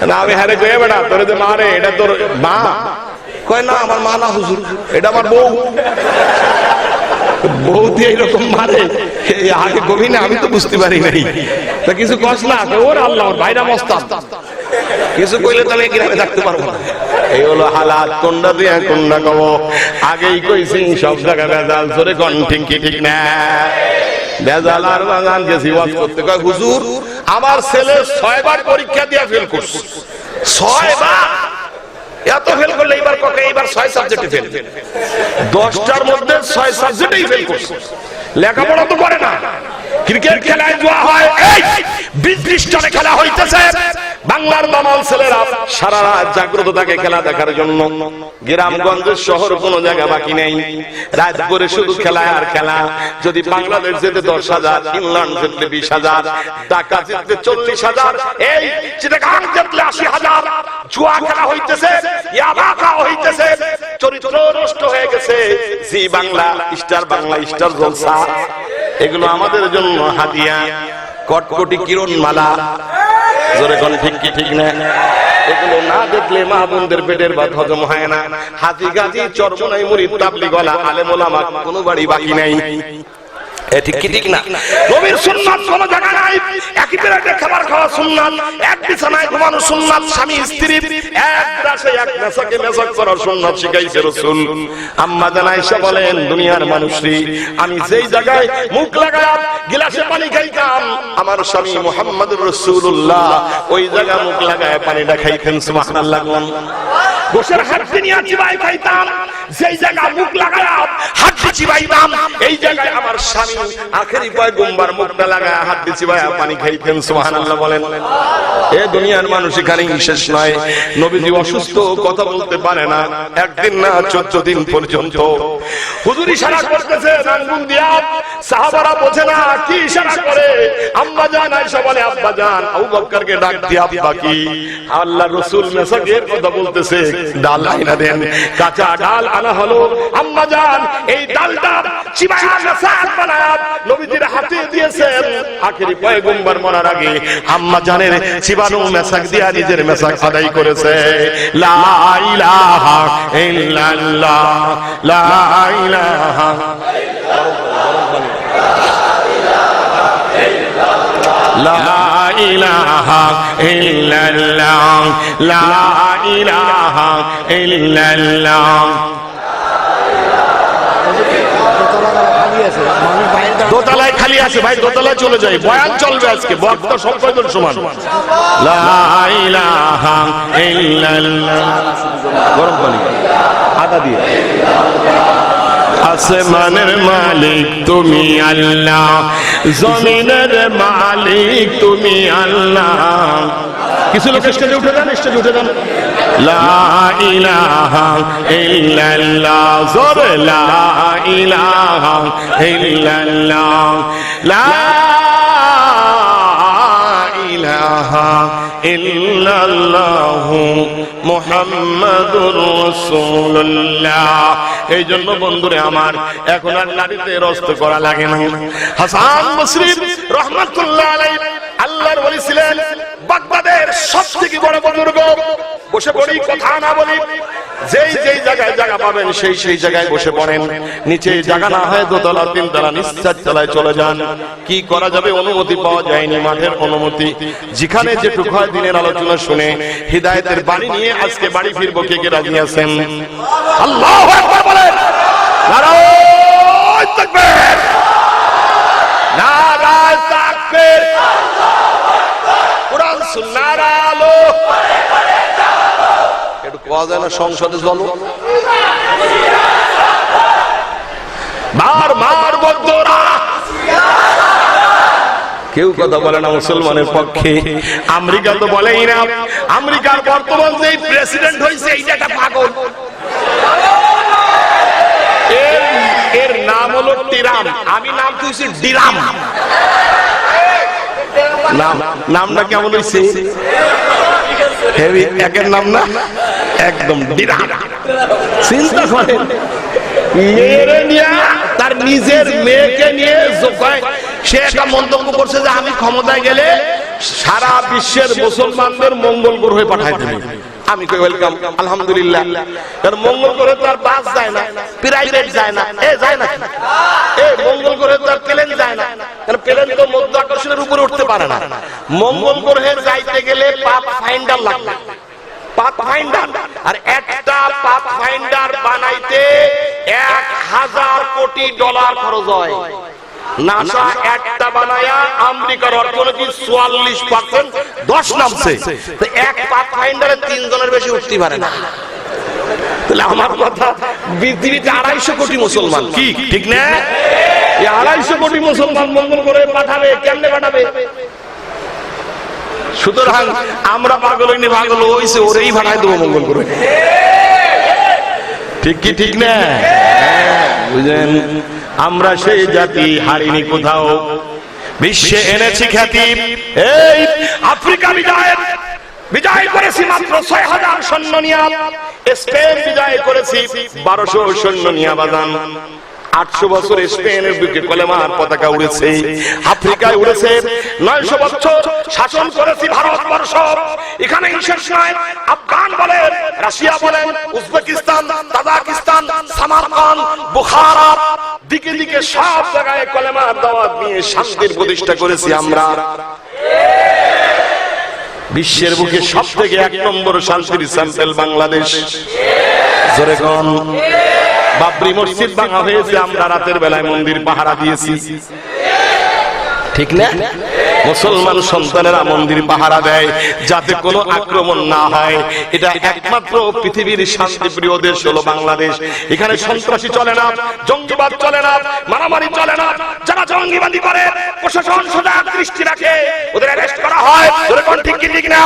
না। আমি হ্যাঁ রে বেটা তোর যে মারে, এটা তোর মা? কয় না আমার মা না হুজুর, এটা আমার বউ। বউ দিয়ে এরকম মারে, আগে কবি না, আমি তো বুঝতে পারি নাই। তা কিছু কস না, ওর আল্লাহ ওর ভাইরা মস্তান, কিছু কইলে তাহলে গ্রামে থাকতে পারবো না। এই হলো হালাত, কোনটা দিয়ে কোনটা কব। আগেই কইছি সব জায়গায় ভেজাল, জোরে কোন ঠিক কি ঠিক না? ভেজাল আর বাগান গেছি ওয়াজ করতে, কয় হুজুর আমার ছেলে 6 বার পরীক্ষা দিয়ে ফেল করছে। 6 বার এত ফেল করলে এইবার কত, এইবার 6 সাবজেক্টে ফেল, 10টার মধ্যে 6 সাবজেক্টেই ফেল করছে। লেখাপড়া তো করে না, ক্রিকেট খেলায় জুয়া হয়, এই 20 রানে খেলা হইতেছে। বাংলার দামাল ছেলেরা সারা রাত জাগ্রত থাকে খেলা দেখার জন্য। গ্রামগঞ্জের শহর কোনো জায়গা বাকি নেই, রাত করে শুধু খেলা আর খেলা। যদি বাংলাদেশ যেতে 10,000, ইংল্যান্ড জিতলে 20,000, ঢাকা জিতলে 40,000, এই চিটাগাং জিতলে 80,000। জুয়া খেলা হইতেছে, ইয়াবা খাওয়া হইতেছে, চরিত্র নষ্ট হয়ে গেছে। জি বাংলা, স্টার বাংলা, স্টার জলসা, এগুলো আমাদের জন্য হাদিয়া। কটকটি কিরণ মালা, জোরে কোন ঠিক কি ঠিক না? এগুলো না দেখলে মা বোনদের পেটের ভাত হজম হয় না। হাতি গাজি চরমনাই মুরিদ তাবলিগ ওয়ালা আলেম ওলামা কোনো বাড়ি বাকি নাই, ঠিক কি ঠিক না? নবীর সুন্নাত কোন জায়গা নাই। একই প্লেটে খাবার খাওয়া সুন্নাত, এক বিছানায় ঘুমানো সুন্নাত, স্বামী স্ত্রী এক গ্লাসে এক মেসাকে মেসাক করার সুন্নাত শিখাইছে রাসূল। আম্মা জান আয়েশা বলেন, দুনিয়ার মানুষরি আমি যেই জায়গায় মুখ লাগায়া গ্লাসে পানি খাইতাম, আমার স্বামী মুহাম্মদুর রাসূলুল্লাহ ওই জায়গা মুখ লাগায়া পানিটা খাইতেন। সুবহানাল্লাহ। গোশের হাড়ি নিয়ে চিবাই খাইতাম, যেই জায়গা মুখ লাগায়া হাড়ি চিবাইতাম, এই জায়গায় আমার স্বামী আখেরি পয়গম্বর মুখটা লাগায়া হাড়ি চিবায়া পানি খাইতেন। সুবহানাল্লাহ বলেন। এ দুনিয়ার মানুষ এখানেই শেষ নয়। নবীজি অসুস্থ, কথা বলতে পারে না, একদিন না 14 দিন পর্যন্ত। হুজুর ইশারা করতেছে আঙ্গুল দিয়া, সাহাবারা বোঝে না কি ইশারা করে। আম্মা জান আয়েশা বলে, আব্বা জান। আবু বকরকে ডাক দিয়ে, আব্বা কি? আল্লাহর রাসূল মেসাকের কথা বলতেছে, ডাল আইনা দেন। কাঁচা ডাল আনা হলো। আম্মা জান এই ডালটা চিবায়া মেসাক বানায়া নবীজির হাতে দিয়েছেন। আখেরি পয়গম্বর মরার আগে আম্মা জানের চিবানো মেসাক দিয়া নিজের মেসাক আদায় করেছে। লা ইলাহা ইল্লাল্লাহ, লা ইলাহা লা ইলাহা ইল্লাল্লাহ, লা ইলাহা ইল্লাল্লাহ। দোতলায় খালি আছে ভাই, দোতলায় চলে যাই, বয়ান চলবে আজকে, বক্তা সব কয়জন সমান। লা ইলাহা ইল্লাল্লাহ, গরম পানি আদা দিয়ে। আসমানের মালিক তুমি আল্লাহ, জমিনের মালিক তুমি আল্লাহ। কিছু লোক স্টেজে উঠে যান, স্টেজে উঠে যান। লা ইলাহা ইল্লাল্লাহ, জোরে লা ইলাহা ইল্লাল্লাহ, লা ইলাহা ইল্লাল্লাহ মুহাম্মাদুর রাসূলুল্লাহ। এই জন্য বন্ধুরে আমার এখন আর নারীতে রস্ত করা লাগে না। হাসান বসরি রাহমাতুল্লাহ আলাইহি আল্লাহর ওলি ছিলেন, বাগদাদের সবথেকে বড় বুজুর্গ। বসে পড়ি, কথা না বলি, যেই যেই জায়গায় জায়গা পাবেন সেই সেই জায়গায় বসে পড়েন। নিচে জায়গা না হয় দোতলা, তিনতলা, নিচ চারতলায় চলে যান। কি করা যাবে অনুমতি পাওয়া যায়নি, মাঠের অনুমতি। যেখানে যেটুকু হয় দিনের আলোচনা শুনে হিদায়াতের বাণী নিয়ে আজকে বাড়ি ফিরবো। কে কে রাজি আছেন? আল্লাহু আকবার বলেন। নারায়ে তাকবীর, নারায়ে তাকবীর। কুরআন সুন্নাহর আলো একটু কোয়া যায় না, সংসদে চলো। মার মার বদ্ধরা। কেউ কথা বলে না মুসলমানের পক্ষে। আমেরিকা তো বলেই না। আমেরিকার বর্তমান যে প্রেসিডেন্ট হয়েছে এইটা একটা পাগল। এর নাম হলো টিরাম। আমি নাম দিয়েছি ডিরাম। নামটা কেমন হয়েছে? হেভি একের নাম না, একদম ডিরাম। চিন্তা করেন, মেয়েরে নিয়ে, তার নিজের মেয়েকে নিয়ে সে একটা মন্তব্য করছে যে আমি ক্ষমতায় গেলে সারা বিশ্বের মুসলমানদের মঙ্গল গ্রহে পাঠাই দেবে। আমি কই ওয়েলকাম, আলহামদুলিল্লাহ। কারণ মঙ্গল গ্রহে তো আর বাস যায় না, প্রাইভেট যায় না, যায় না, মঙ্গল গ্রহে তো আর প্লেন যায় না, কারণ প্লেন তো মধ্য আকর্ষণের উপরে উঠতে পারে না। মঙ্গল গ্রহে যাইতে গেলে পাথ ফাইন্ডার লাগবে, পাথ ফাইন্ডার। আর একটা পাথ ফাইন্ডার বানাইতে 1000 কোটি ডলার খরচ হয়। নাসা একটা বানায়া আমেরিকার অর্থনীতি 44% 10 নামছে। তো এক পাথ ফাইন্ডারে 3 জনের বেশি উঠতে পারে না। তাহলে আমার কথা, পৃথিবীতে 250 কোটি মুসলমান, কি ঠিক না? এই 250 কোটি মুসলমান মঙ্গল গ্রহে পাঠাবে, কেমনে পাঠাবে? সুতরাং আমরা পাগল হইনি, পাগল হইছে ওরেই ভাড়ায় দেবো মঙ্গল গ্রহে। ঠিক কি ঠিক না? বুঝলেন? আমরা সেই জাতি, হারিনি কোথাও, বিশ্বে এনেছি খ্যাতি। এই আফ্রিকা বিজয় করেছি মাত্র 6000 সৈন্য নিয়ে। স্পেন বিজয় করেছি 1200 সৈন্য নিয়ে। বাজান 800 বছর স্পেনের বুকে কলেমার পতাকা উড়েছে, আফ্রিকায় উড়েছে। 900 বছর শাসন করেছি ভারতবর্ষ। এখানে শেষ নয়, আফগান বলেন, রাশিয়া বলেন, উজবেকিস্তান, তাজিকিস্তান, সামারকান্দ, বুখারা, দিকে দিকে সব জায়গায় কলেমার দাওয়াত নিয়ে শান্তির প্রতিষ্ঠা করেছি আমরা। বিশ্বের বুকে সবথেকে 1 নম্বর শান্তির স্যাম্পল বাংলাদেশ। জোরে কোন? বাবরি মসজিদ ভাঙা হয়েছে, আমরা রাতের বেলায় মন্দির পাহারা দিয়েছি, ঠিক না? মুসলমান সন্তানেরা মন্দির পাহারা দেয় যাতে কোনো আক্রমণ না হয়। এটা একমাত্র পৃথিবীর শান্তিপ্রিয় দেশ হলো বাংলাদেশ। এখানে সন্ত্রাসী চলে না, জঙ্গিবাদ চলে না, মারামারি চলে না। যারা জঙ্গিবাদী করে প্রশাসন সজাগ দৃষ্টি রাখে, ওদের অ্যারেস্ট করা হয়। ঠিক কি ঠিক না?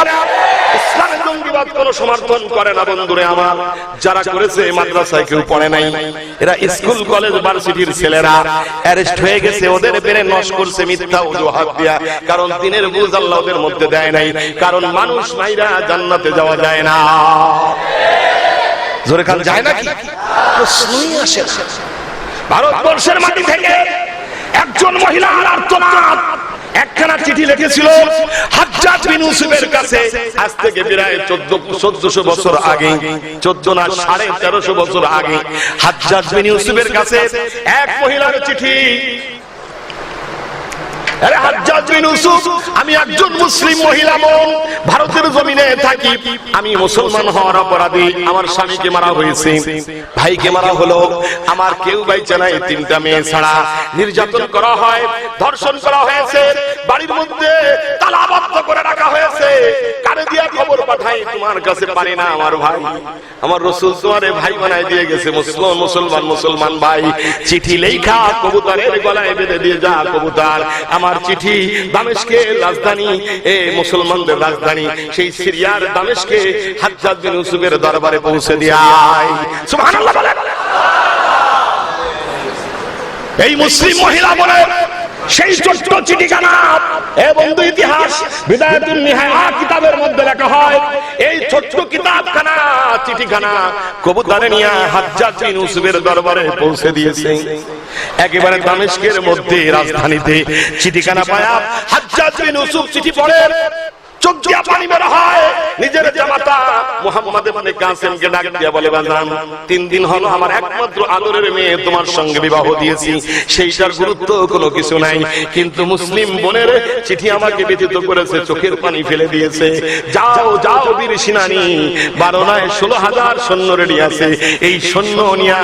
ইসলামের জঙ্গিবাদ কোনো সমর্থন করে না বন্ধুরে আমার। যারা করেছে মাদ্রাসায় কেউ পড়ে নাই, এরা স্কুল কলেজ ভার্সিটির ছেলেরা অ্যারেস্ট হয়ে গেছে। ওদের বেরে নষ্ট করছে মিথ্যা অজুহাত দিয়া, কারণ দিনের বুঝ আল্লাহ ওদের মধ্যে দেয় নাই। কারণ মানুষ মাইরা জান্নাতে যাওয়া যায় না। জোরে কান যায় নাকি? প্রশ্নই আসে না। ভারতবর্ষের মাটি থেকে একজন মহিলার আর্তনাদ একখানা চিঠি লিখেছিল হাজ্জাজ বিন ইউসুফের কাছে। আজ থেকে প্রায় 1400 বছর আগে, 14 না 1350 বছর আগে হাজ্জাজ বিন ইউসুফের কাছে এক মহিলার চিঠি। আরে হাজ্জাজ বিন ইউসুফ, আমি একজন মুসলিম মহিলা, বোন, ভারতের জমিনে থাকি। আমি মুসলমান হওয়ার অপরাধী আমার স্বামীকে মারা হয়েছে, ভাইকে মারা হলো, আমার কেউ বাইচে নাই, 3টা মেয়ে ছাড়া। নির্যাতন করা হয়, ধর্ষণ করা হয়েছে, বাড়ির মধ্যে তালাবদ্ধ করে রাখা হয়েছে। কারে দিয়া খবর পাঠাই তোমার কাছে পারি না আমার ভাই। আমার রাসূল তোমারে ভাই বানায় দিয়ে গেছে। মুসলমান ভাই, চিঠি লেখা কবুতরের গলায় বেঁধে দিয়ে যা কবুতর। আমার চিঠি দামেস্কের রাজধানী, মুসলমানদের রাজধানী, সেই সিরিয়ার দামেস্কে হাজ্জাজ বিন ইউসুফের দরবারে পৌঁছে দিয়াই। সুবহানাল্লাহ বলেন। এই মুসলিম মহিলা বলে সেই ছোট্ট চিঠিখানা, বন্ধু, ইতিহাস বিদায়াতুন নিহায়া কিতাবের মধ্যে লেখা হয়, এই ছোট্ট কিতাবখানা, চিঠিখানা কবুতরে নিয়ে হাজ্জাজ বিন ইউসুফের দরবারে পৌঁছে দিয়েছে। একেবারে দামেস্কের মধ্যে, রাজধানীতে চিঠিখানা পায়া হাজ্জাজ বিন ইউসুফ চিঠি পড়ে, চোখ দিয়া পানি বের হয়। নিজের জামাতা মুহাম্মদ ইবনে কাসিমকে ডাক দিয়া বলে, বাজান, 3 দিন হলো আমার একমাত্র আদরের মেয়ে তোমার সঙ্গে বিবাহ দিয়েছি, সেইটার গুরুত্ব কোনো কিছু নাই, কিন্তু মুসলিম বোনের চিঠি আমাকে ব্যথিত করেছে, চোখের পানি ফেলে দিয়েছে। যাও যাও বীর সেনানী, 12 নয় 16,000 সৈন্য রেডি আছে, এই সৈন্য নিয়া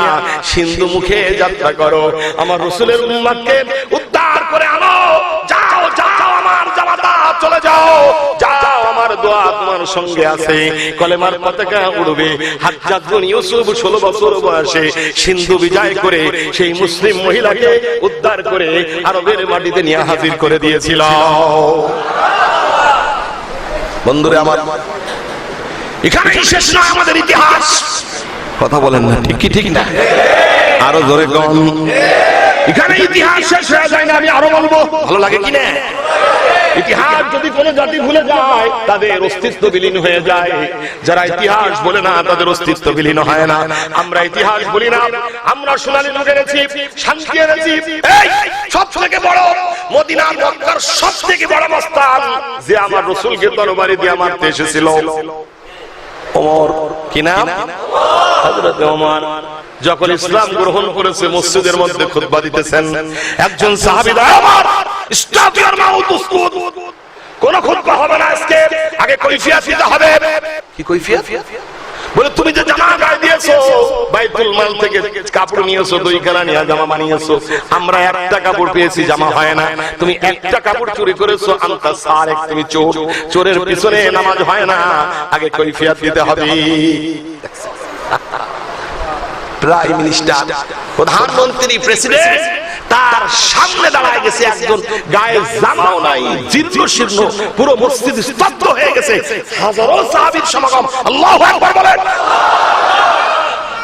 সিন্ধু মুখে যাত্রা করো, আমার রাসূলের উম্মতকে উদ্ধার করে আনো। যাও যাও আমার জামাতা, চলে যাও, যাও আমার দোয়া তোমার সঙ্গে আছে, কলেমার পতাকা উড়বে। হাজ্জাজ বিন ইউসুফ 16 বছর বয়সে সিন্ধু বিজয় করে সেই মুসলিম মহিলাকে উদ্ধার করে আরবের মাটিতে নিয়ে হাজির করে দিয়েছিল। বন্ধুরা আমার, এখানেই শেষ নয় আমাদের ইতিহাস। কথা বলেন না, ঠিক কি ঠিক না? আরো জোরে কোন, এখানে ইতিহাস শেষ হয়ে যায় না। আমি আরো বলবো, ভালো লাগে কি না? ইতিহাস যদি কোনো জাতি ভুলে যায় তাদের অস্তিত্ব বিলীন হয়ে যায়, যারা ইতিহাস বলে না তাদের অস্তিত্ব বিলীন হয় না। আমরা ইতিহাস বলি না, আমরা সোনালী যুগ এনেছি, শান্তি এনেছি। এই সবথেকে বড় মদিনা মক্কার সবথেকে বড় মস্তান যে আমার রাসূলকে তরবারি দিয়ে মারতে এসেছিল, ওমর। কি নাম? হযরত ওমর। যখন ইসলাম গ্রহণ করেছে মসজিদের মধ্যে খুতবা দিতেছেন, একজন সাহাবী বলে, ওমর স্টপ ইওর মাউথ উসকুত, কোন খুতবা হবে না আজকে, আগে কৈফিয়ত দিতে হবে। কি কৈফিয়ত? বলে তুমি যে জামা গায়ে দিয়েছো, বাইতুল মাল থেকে কাপড় নিয়েছো, 2 খানা নিয়ে জামা বানিয়েছো, আমরা একটা কাপড় পেয়েছি, জামা হয় না। তুমি একটা কাপড় চুরি করেছো, আনতা সারেক, তুমি চোর, চোরের পিছনে নামাজ হয় না, আগে কৈফিয়ত দিতে হবে। প্রাইম মিনিস্টার, প্রধানমন্ত্রী, প্রেসিডেন্ট, তার সামনে দাঁড়ায় গেছে একজন, গায়ে জামাও নাই, জীর্ণ শীর্ণ, পুরো মসজিদ স্তব্ধ হয়ে গেছে, হাজারো সাহাবীর সমাগম। আল্লাহু আকবার বলেন।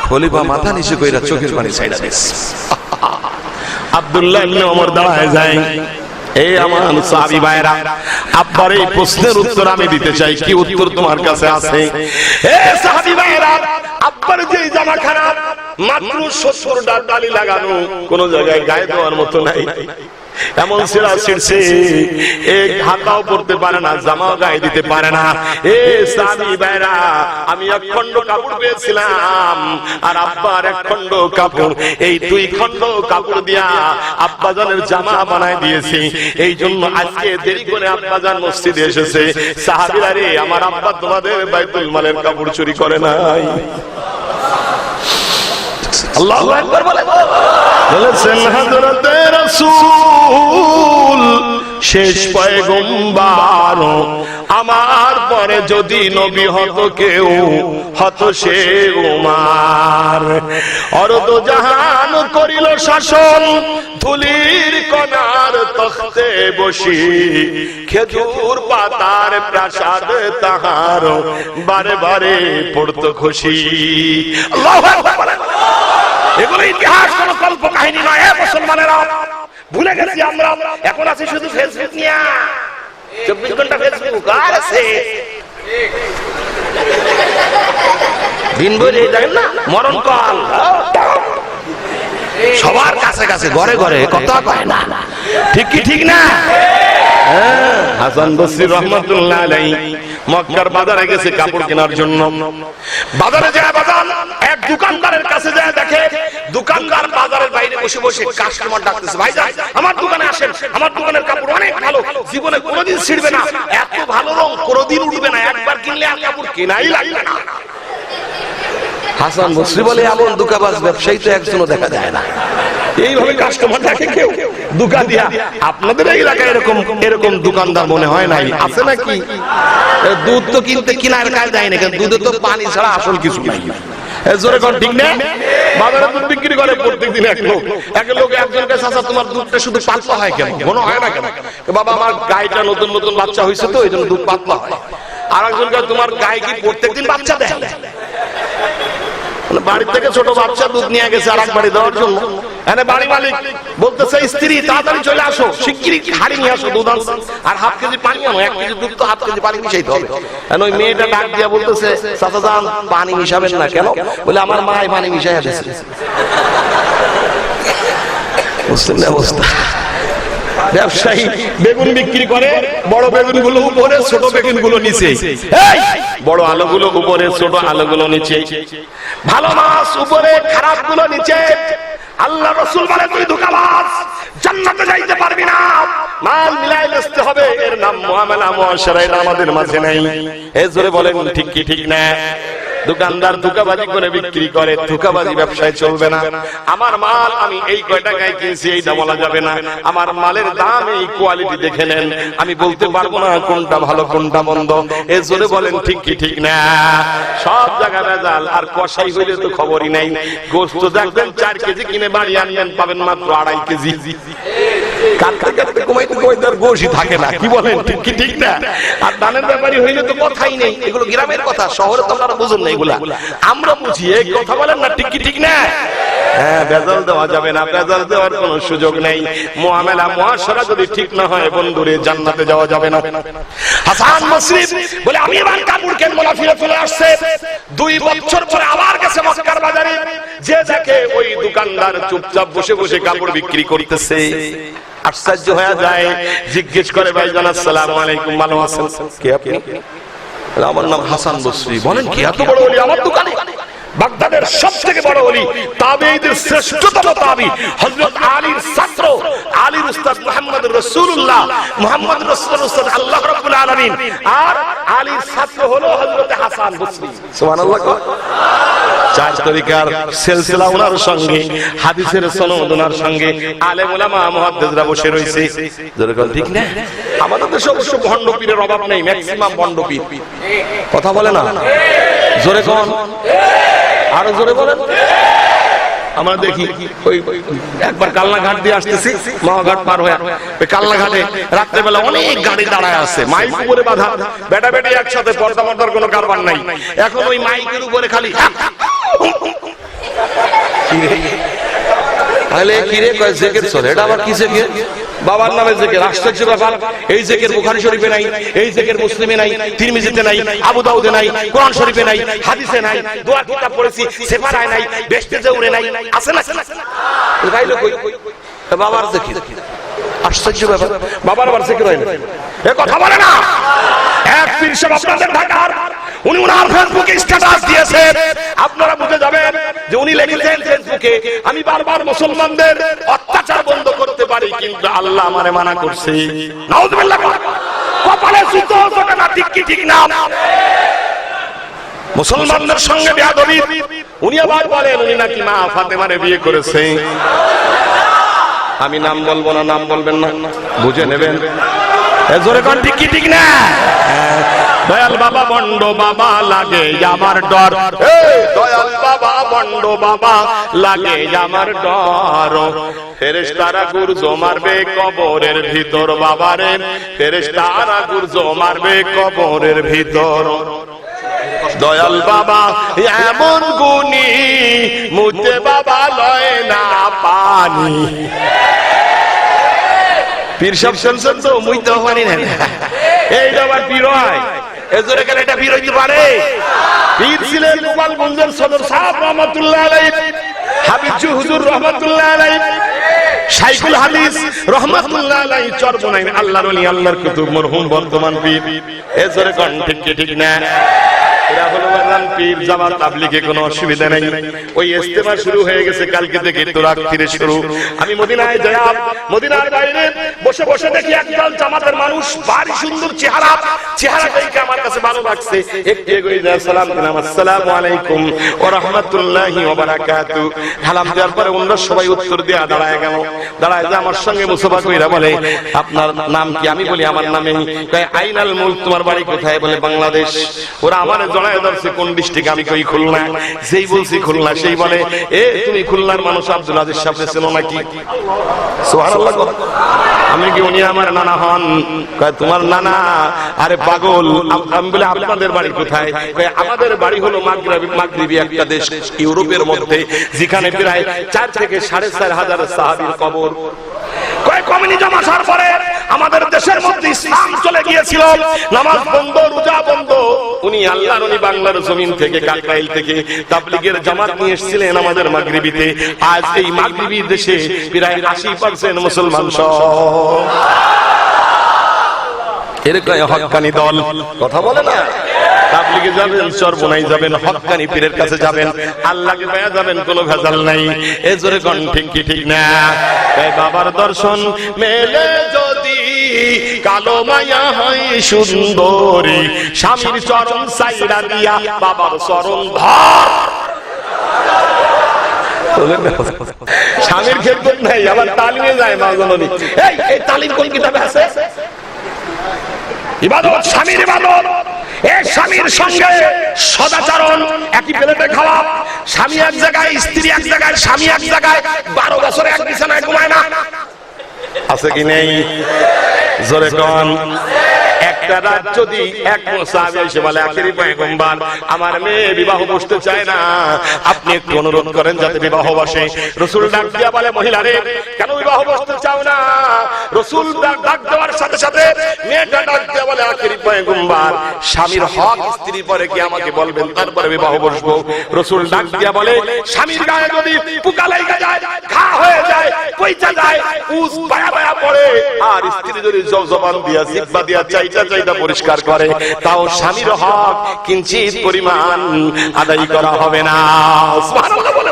খলিফা মাথা নিচু কইরা চোখের পানি ছাইড়া দিয়েছে। আব্দুল্লাহ ইবনে ওমর দাঁড়ায় যায়, এই আমার সাহাবী ভাইরা, আব্বার এই প্রশ্নের উত্তর আমি দিতে চাই, কি উত্তর তোমার কাছে আছে? এ সাহাবী ভাইরা, আব্বার যে জামাখানা মাত্র 70টা ডালি লাগানো, কোন জায়গায় গায়ে দেওয়ার মতো নাই, এমন ছেঁড়া ছিঁড়ছে, এক হাতাও পড়তে পারে না, জামাও গায়ে দিতে পারে না। এ সাহাবী ভাইরা, আমি এক খণ্ড কাপড় পেয়েছিলাম আর আব্বার এক খণ্ড কাপড়, এই 2 খণ্ড কাপড় দিয়া আব্বাজানের জামা বানায় দিয়েছি। এই জন্য আজকে দেরি করে আব্বাজান মসজিদে এসেছে। সাহাবীরা রে, আমার আব্বা তোমাদের বাইতুল মালের কাপড় চুরি করে নাই। আল্লাহু আকবার বলে। বলেছেন হযরতে রাসূল শেষ পয়গম্বর, আমার পরে যদি নবী হতো কেউ, হতো সে উমার। অর্ধ জাহান করিল শাসন, ধুলির কণার তখতে বসি, খেজুর পাতার প্রাসাদ তাহার, বারে বারে পড়তো খুশি। আল্লাহু আকবার। এগুলো ইতিহাস, কোন কল্প কাহিনী নয়। মুসলমানেরা ভুলে গেছি আমরা, এখন আছে শুধু ফেসবুক নিয়ে, 24 ঘন্টা ফেসবুক। আর আছে দিন ভরে দেখেন না মরণ কাল, সবার কাছে কাছে, ঘরে ঘরে, কথা কয় না, ঠিক কি ঠিক না? হাসান বসরি রাহমাতুল্লাহ আলাইহি মক্কার বাজারে গেছে কাপড় কেনার জন্য। বাজারে যায় বাজার, এক দোকানদারের কাছে যায়, দেখে দোকানদার বাজারের বাইরে বসে বসে কাস্টমার ডাকতেছে, ভাইজান আমার দোকানে আসেন, আমার দোকানের কাপড় অনেক ভালো, জীবনে কোনোদিন ছিড়বে না, এত ভালো রং কোনোদিন উঠবে না, একবার কিনলে আর কাপড় কেনাই লাগবে না। হাসান বসরি বলে, এমন দোকানবাজ ব্যবসায়ী তো একজনও দেখা যায় না। এইভাবে কাস্টমার ডাকে কেউ দোকান দিয়া। আপনাদের এই এলাকায় এরকম এরকম দোকানদার মনে হয় নাই? আছে নাকি? দুধ তো কিনতে কিনার কাজ দেয় না, কিন্তু দুধে তো পানি ছাড়া আসল কিছু নাই। জোরে কোন ঠিক না? বাজারে দুধ বিক্রি করে প্রত্যেকদিন এক লোক, একজনকে, চাচা তোমার দুধটা শুধু পাতলা হয় কেন? মনে হয় না কেন? বাবা আমার গাইটা নতুন নতুন বাচ্চা হয়েছে তো, এই জন্য দুধ পাতলা হয়। আর একজনকে, তোমার গাই কি প্রত্যেকদিন বাচ্চা দেয়? বাড়ি থেকে ছোট বাচ্চা দুধ নিয়ে গেছে আর এক বাড়ি দেওয়ার জন্য। এনে বাড়ি মালিক বলতেছে, স্ত্রী তাড়াতাড়ি চলে আসো, শিগগিরই হাড়ি নিয়ে আসো, দুধ আনছো, আর হাফ কেজি পানি আনো, 1 কেজি দুধ তো হাফ কেজি পানি মিশাইতে হবে। ওই মেয়েটা ডাক দিয়া বলতেছে, চাচা যান পানি মিশাবেন না কেন? বলে আমার মাই পানি মিশাইয়া দিয়েছে। বুঝলেন না অবস্থা? ব্যবসায়ী বেগুন বিক্রি করে, বড় বেগুন গুলো উপরে, ছোট বেগুন গুলো নিচে, বড় আলুগুলো উপরে, ছোট আলুগুলো নিচে, ভালো মাছ উপরে, খারাপ গুলো নিচে। আল্লাহ রাসূল বলে, তুই ধোঁকাবাজ, জান্নাতে যাইতে পারবি না, মাল মিলাই আসতে হবে। এর নাম মুআমালা মুআশারা, আমাদের মাঝে নাই। এই জোরে বলেন ঠিক কি ঠিক না? দোকানদার ধোঁকাবাজি করে বিক্রি করে, ধোঁকাবাজি ব্যবসায় চলবে না। আমার মাল আমি এই কয় টাকায় কিনছি এইটা বলা যাবে না, আমার মালের দাম এই কোয়ালিটি দেখে নেন, আমি বলতে পারবো না কোনটা ভালো কোনটা মন্দ। এই জোরে বলেন ঠিক কি ঠিক না? সব জায়গায় ভেজাল। আর কষাই হইলে তো খবরই নাই। গোশত দেখবেন 4 কেজি কিনে বাড়ি আনবেন, পাবেন মাত্র 2.5 কেজি। কাটতে কাটতে কমাইতে কমাইতে আর গোশই থাকে না। কি বলেন ঠিক কি ঠিক না? আর ধানের ব্যাপারই হইলে তো কথাই নেই। এগুলো গ্রামের কথা, শহরে তো আপনারা বুঝুন না এগুলা, আমরা বুঝি। এই কথা বলেন না ঠিক কি ঠিক না? হ্যাঁ, ভেজাল দেওয়া যাবে না, ভেজাল দেওয়ার কোনো সুযোগ নেই। মুআমালা মুআশারা যদি ঠিক না হয় বন্ধুরে জান্নাতে যাওয়া যাবে না। হাসান বসরি বলে আমি এবার কাপড় কিনবো না, ফিরে চলে আসছে। 2 বছর পরে আবার গেছে মক্কার বাজারে, যে দেখে ওই দোকানদার চুপচাপ বসে বসে কাপড় বিক্রি করতেছে। আশ্চর্য হয়ে যায়, জিজ্ঞেস করে ভাইজান আসসালামু আলাইকুম, ভালো আছেন? কে আপনি? আমার নাম হাসান বসরি। বলেন কি এত বড় ওলি আমার দোকানে? বাগদাদের সবথেকে বড় ওলি, তাবেঈদের শ্রেষ্ঠতম তাবী, হযরত আলীর ছাত্র, আলীর উস্তাদ মুহাম্মদ রাসূলুল্লাহ, মুহাম্মদ রাসূলুল্লাহ উস্তাদ আল্লাহ রাব্বুল আলামিন, আর আলীর ছাত্র হলো হযরত হাসান বসরি। সুবহানাল্লাহ। 4 তরিকার সিলসিলা ওনার সঙ্গে, হাদিসের সনদ ওনার সঙ্গে, আলেম উলামা মুহাদ্দিসরা বসে রয়েছে। জোরে বল ঠিক না? আমাদের দেশে অবশ্য ভণ্ড পীরের অভাব নেই, ম্যাক্সিমাম ভণ্ড পীর। কথা বলে না? জোরে কোন? আরো জোরে বলেন। আমরা দেখি ওই একবার কালনা ঘাট দিয়ে আসতেছি, মহাঘাট পার হয়ে ওই কালনা ঘাটে রাত্রেবেলা অনেক গাড়ি দাঁড়ায় আছে, মাইক উপরে বাঁধা, বেটা বেটি একসাথে, পর্দা মর্দার কোনো কারবার নাই। এখন ওই মাইকের উপরে খালি কিরে কয় জিকির চলে। এটা আবার কি জিকির? বাবার নামে জিকির। আশ্চর্য ব্যাপার, এই জিকির বুখারী শরীফে নাই, এই জিকির মুসলিমে নাই, তিরমিজিতে নাই, আবু দাউদে নাই, কোরআন শরীফে নাই, হাদিসে নাই, দোয়া কিতাব পড়েছি, সেফারায় নাই, বেহেশতে জৌরে নাই, আছে না? গাইলো কই? বাবার জিকির। আশ্চর্য ব্যাপার, বাবার আবার জিকির হয় না। এ কথা বলে না। এক পীর সাহেব আপনাদের ঢাকার, উনি ওনার ফেসবুকে স্ট্যাটাস দিয়েছে, আপনারা বুঝে যাবেন যে উনি লিখেছেন ফেসবুকে, আমি বারবার মুসলমানদের অত্যাচার বন্ধ করতে পারি, কিন্তু আল্লাহ আমারে মানা করছে। নাউজুবিল্লাহ। কপালে সুতো ওঠে না, ঠিক কি ঠিক না? মুসলমানদের সঙ্গে বেয়াদবি। উনি আবার বলেন উনি নাকি মা ফাতেমারে বিয়ে করেছে। আমি নাম বলবো না, নাম বলবেন না, বুঝে নেবেন। জোরে কোন ঠিক কি ঠিক না? দয়াল বাবা বন্ড বাবা লাগে আমার ডর, দয়াল বাবা বন্ড বাবা লাগে আমার ডর। ফেরেশতারা গুরজো মারবে কবরের ভিতর বাবারে, ফেরেশতারা গুরজো মারবে কবরের ভিতর। দয়াল বাবা এমন গুণী, মুতে বাবা লয় না পানি। পীর সাহেব শুনছেন তো? মুইতেও পানি না। এইটা আবার পীর হয়? এজরে গেলে এটা পীর হইতে পারে? পীর ছিলেন গোপালগঞ্জের সদর সাহেব রহমাতুল্লাহ আলাইহি, হাবিজু হুজুর রহমাতুল্লাহ আলাইহি, শাইখুল হাদিস রহমাতুল্লাহ আলাইহি, চরমনাইন আল্লাহর ওলি, আল্লাহর কুতুব, মরহুম বর্তমান পীর। এজরে কোন ঠিক কি ঠিক না? এরা হলো বাজান পীর জামাত তাবলীগে, কোনো অসুবিধা নেই। ওই ইজতেমা শুরু হয়ে গেছে কালকে থেকে, তো রাত থেকে শুরু। আমি মদিনায় যাই, মদিনার বাইরে বসে বসে দেখি একদল জামাতের মানুষ, ভারী সুন্দর চেহারা, চেহারা দেখে আমার কাছে ভালো লাগছে। একটু এগিয়ে যায়, সালাম দিলাম, আসসালামু আলাইকুম ওয়া রাহমাতুল্লাহি ওয়া বারাকাতুহু। সালাম দেওয়ার পরে অন্য সবাই উত্তর দিয়ে দাঁড়ায় গেল। দাঁড়ায় যে আমার সঙ্গে মুসাফা কইরা বলে আপনার নাম কি? আমি বলি আমার নামে। কয় আইনাল মুলক, তোমার বাড়ি কোথায়? বলে বাংলাদেশ। ওরা আমার কোন ডিস্ট্রিক্ট? আমি কই খুলনা। যেই বলছি খুলনা, সেই বলে এ তুমি খুলনার মানুষ আব্দুল আজিজ সাহেব চেনো নাকি? সুবহানাল্লাহ। আমি কি উনি আমার নানা হন? কয় তোমার নানা? আরে পাগল। আমি বলে আপনাদের বাড়ি কোথায়? কয় আমাদের বাড়ি হলো মাগরিবি একটা দেশ ইউরোপের মধ্যে, যেখানে প্রায় 4 থেকে 4.5 হাজার সাহাবীর কবর। কয় কমিউনিজম আসার পরে আমাদের দেশের মধ্যে ইসলাম চলে গিয়েছিল, নামাজ বন্ধ, রোজা বন্ধ। উনি আল্লাহর উনি বাংলার জমিন থেকে, কাকরাইল থেকে তাবলীগের জামাত নিয়ে এসেছিলেন আমাদের মাগরিবিতে। আজ এই মাগরিবি দেশে প্রায় 80% মুসলমান সহ। এরকম হক্কানি দল কথা বলে না। তাবলীগে যাবেন, চরমনাই যাবেন, হক্কানি পীরের কাছে যাবেন, আল্লাহকে পাওয়া যাবেন, কোনো ভেজাল নাই। এ জোরে কোন ঠিক কি ঠিক না? বাবার দর্শন মেলে যদি কালো মায়া হয় সুন্দরী, স্বামীর চরণ সাইরা দিয়া বাবার চরণ ধর। স্বামীর খেদমত নাই, আবার তালিমে যায় মা জননী। এই তালিম কোন কিতাবে আছে? ইবাদত, স্বামীর ইবাদত। এই স্বামীর সঙ্গে সদাচরণ, একই প্লেটে খাওয়া, স্বামী এক জায়গায় স্ত্রী এক জায়গায়, স্বামী এক জায়গায়, 12 বছরে এক বিছানায় ঘুমায় না, আছে কি নেই? জোরে কোন। একটা রাত যদি এক সাহাবী এসে বলে, আখেরি পয়গম্বর আমার মেয়ে বিবাহ বসতে চায় না, আপনি একটু অনুরোধ করেন যাতে বিবাহ বসে। রাসূল ডাক দিয়া বলে, মহিলা রে, কেন বিবাহ বসতে চাও না? রাসূল ডাক দেওয়ার সাথে সাথে মেয়েটা ডাক দিয়া বলে, আখেরি পয়গম্বর স্বামীর হক স্ত্রীর পরে কি আমাকে বলবেন, তারপরে বিবাহ বসবো। রাসূল ডাক দিয়া বলে, স্বামীর গায়ে যদি পোকা লাগা যায়, ঘা হয়ে যায়, পয়চা যায়, উস বায়া বায়া পড়ে, আর স্ত্রী যদি জবান দিয়া জিহ্বা দিয়া চাইটা পরিষ্কার করে, তাও স্বামীর হক কিঞ্চিত পরিমাণ আদায় করা হবে না। সুবহানাল্লাহ বলে।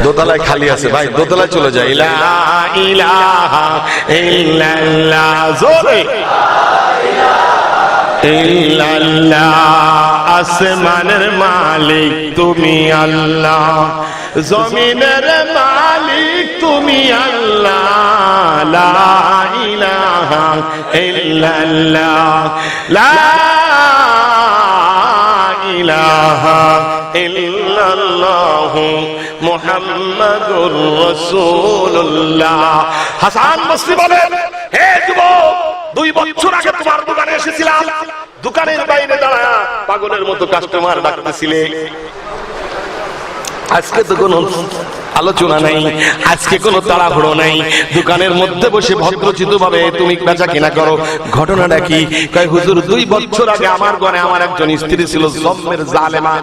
দোতলায় খালি আছে ভাই, দোতলায় চলে যায়। লা ইলাহা ইল্লাল্লাহ, জোরে ইল্লাল্লাহ। আসমানের মালিক তুমি আল্লাহ, জমিনের মালিক তুমি আল্লাহ, লা ইলাহা ইল্লাল্লাহ, লা ইলাহা ইল্লাল্লাহু মুহাম্মাদুর রাসূলুল্লাহ। হাসান বসরি বলেন, হে যুবক, 2 বছর আগে তোমার দোকানে এসেছিলাম, দোকানের বাইরে দাঁড়ায়া পাগলের মতো কাস্টমার ডাকতেছিলে, আজকে তো কোনো আলোচনা নাই, আজকে কোনো তাড়াহুড়ো নাই, দোকানের মধ্যে বসে ভদ্রচিত ভাবে তুমি বেচা কিনা করো। ঘটনাটা কি? কয় হুজুর, 2 বছর আগে আমার ঘরে আমার একজন স্ত্রী ছিল, জম্মের জালেমা।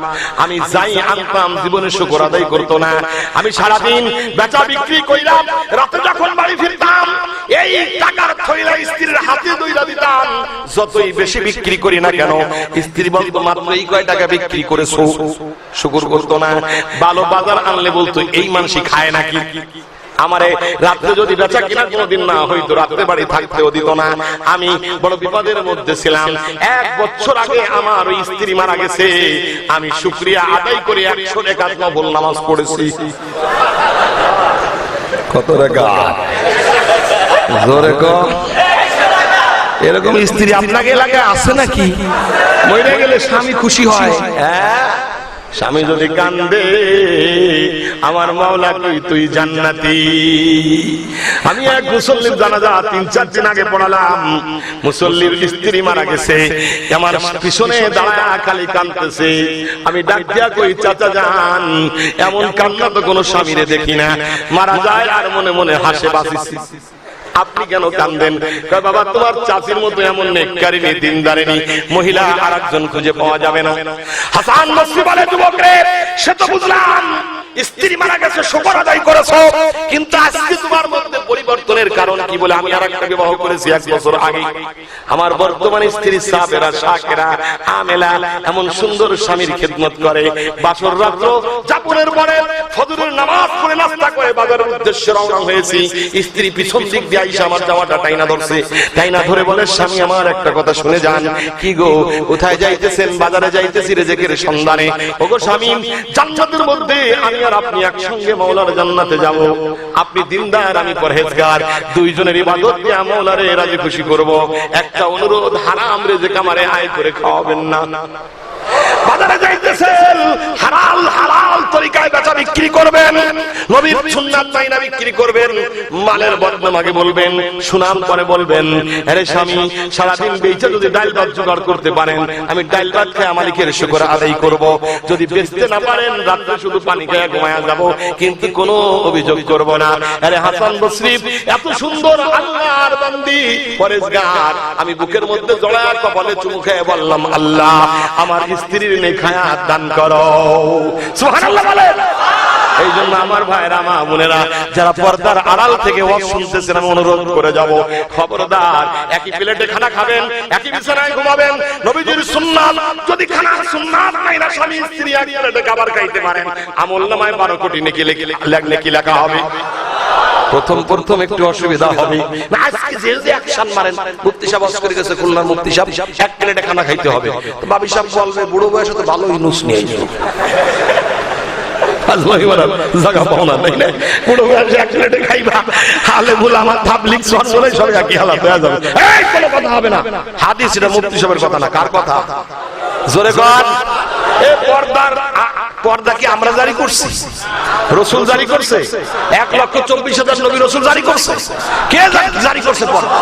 আমি যাই আনতাম জীবনে শুকর আদায় করতো না। আমি সারাদিন বেচা বিক্রি কইরাম, রাতে যখন বাড়ি ফিরতাম এই টাকার থইলা স্ত্রীর হাতে দইরা দিতাম। যতই বেশি বিক্রি করি না কেন, স্ত্রী বলতো মাত্র এই কয় টাকা বিক্রি করেছো, শুকর করতো না। ভালো বাজার আনলে বলতো এই মানসি খায় নাকি। আমারে রাতে যদি বেচা কিনা কোনদিন না হইতো, রাতে বাড়ি থাকতেও দিত না। আমি বড় বিপদের মধ্যে ছিলাম। 1 বছর আগে আমার ওই স্ত্রী মারা গেছে, আমি শুকরিয়া আদায় করে 100 রাকাত নফল নামাজ পড়েছি। কত রাকাত? জোরে কম। এরকম স্ত্রী আপনাকে এলাকায় আছে নাকি? মরে গেলে স্বামী খুশি হয়। হ্যাঁ, স্বামী যদি কান্দে, আমার মাওলা কই তুই জান্নাতি। আমি এক মুসল্লির জানাজা 3-4 দিন আগে পড়ালাম। মুসল্লির স্ত্রী মারা গেছে, আমার পিছনে দাঁড়ায়া খালি কাঁদতেছে। আমি ডাক দিয়া কই, চাচা যান, এমন কান্না তো কোনো স্বামীরে দেখি না। মারা যায় আর মনে মনে হাসে বাঁচিছি। আপনি কেন কাঁদেন? কয় বাবা, তোমার চাচির মতো এমন নেককারিনী দিনদারিনী মহিলা আরেকজন খুঁজে পাওয়া যাবে না। হাসান বসরি বলে, যুবক রে, সে তো বুঝলাম স্ত্রী মারা গেছে, শুকর আদায় করেছো, কিন্তু আজকে তোমার মধ্যে পরিবর্তনের কারণ কি? বলে আমি আরেকটা বিবাহ করেছি 1 বছর আগে। আমার বর্তমান স্ত্রী সাবেরা, শাকেরা, আমেলা, এমন সুন্দর স্বামীর খেদমত করে। বাসর রাত্র যাপনের পরে ফজরের নামাজ পড়ে নাস্তা করে বাজারের উদ্দেশ্যে রওনা হয়েছি। স্ত্রী পিছন দিক দিয়ে আইসা আমার জামাটা টাইনা ধরছে। টাইনা ধরে বলে, স্বামী আমার একটা কথা শুনে যান। কি গো, কোথায় যাইতেছেন? বাজারে যাইতেছি রেজেকের সন্ধানে। ওগো স্বামী, জান্নাতের মধ্যে আমি আর আপনি একসঙ্গে মাওলার জান্নাতে যাব। আপনি দিনদার, আমি পরহেজগার, দুইজনের ইবাদত দিয়ে মাওলারে রাজি খুশি করব। একটা অনুরোধ, হারাম রেজেক আমারে আয় করে খাওয়াবেন না। বাজারে যাইতেছেন, হালাল হালাল তরিকায় বেচা বিক্রি করবেন, নবীর সুন্নাত মাইনা বিক্রি করবেন। মালের বদনাম আগে বলবেন, সুনাম পরে বলবেন। আরে স্বামী, সারাদিন বেচে যদি ডাল ভাত জোগাড় করতে পারেন, আমি ডাল ভাত খেয়ে মালিকের শুকর আদায় করব। যদি বেচতে না পারেন, রাতে শুধু পানি খেয়ে ঘুমায়া যাব, কিন্তু কোনো অভিযোগ করব না। আরে হাসান বসরি এত সুন্দর আল্লাহর বান্দি, পরেজগার। আমি বুকের মধ্যে জড়ায়া কপালে চুমু খেয়ে বললাম, আল্লাহ আমার স্ত্রীর নেখায়াত দান করো। সুবহানাল্লাহ বলেন। এই জন্য আমার ভাইরা, মা বোনেরা, যারা পর্দার আড়াল থেকে ওয়াজ শুনতেছেন, আমি অনুরোধ করে যাব, খবরদার, একই প্লেটে খানা খাবেন, একই বিছানায় ঘুমাবেন। নবীজির সুন্নাত যদি খানা সুন্নাত নাই না, স্বামী স্ত্রী এক প্লেটে খাবার খাইতে পারেন, আমল নামায় 12 কোটি নেকি লেখা হবে। প্রথম একটু অসুবিধা হবে না। আজকে যে অ্যাকশন মারেন, মুফতি সাহেব আজ করে গেছে খুলনার মুফতি সাহেব, এক প্লেটে খানা খাইতে হবে, তো বাবি সাহেব বলবে বুড়ো বয়সে তো ভালো ইনুস নিয়ে আইছো, আজমাই মারার জায়গা পাও না, তাই না? বুড়ো বয়সে এক প্লেটে খাইবা, হালে ভুল আমার তাবলীগ সরসরে সবাই একই হালাত হয়ে যাবে। এই কোনো কথা হবে না, হাদিস এটা মুফতি সাহেবের কথা না, কার কথা? জোরে কর। এই পর্দা কি আমরা জারি করছি? রাসূল জারি করছে? 1,24,000 নবী রাসূল জারি করছে। কে জারি করছে পর্দা?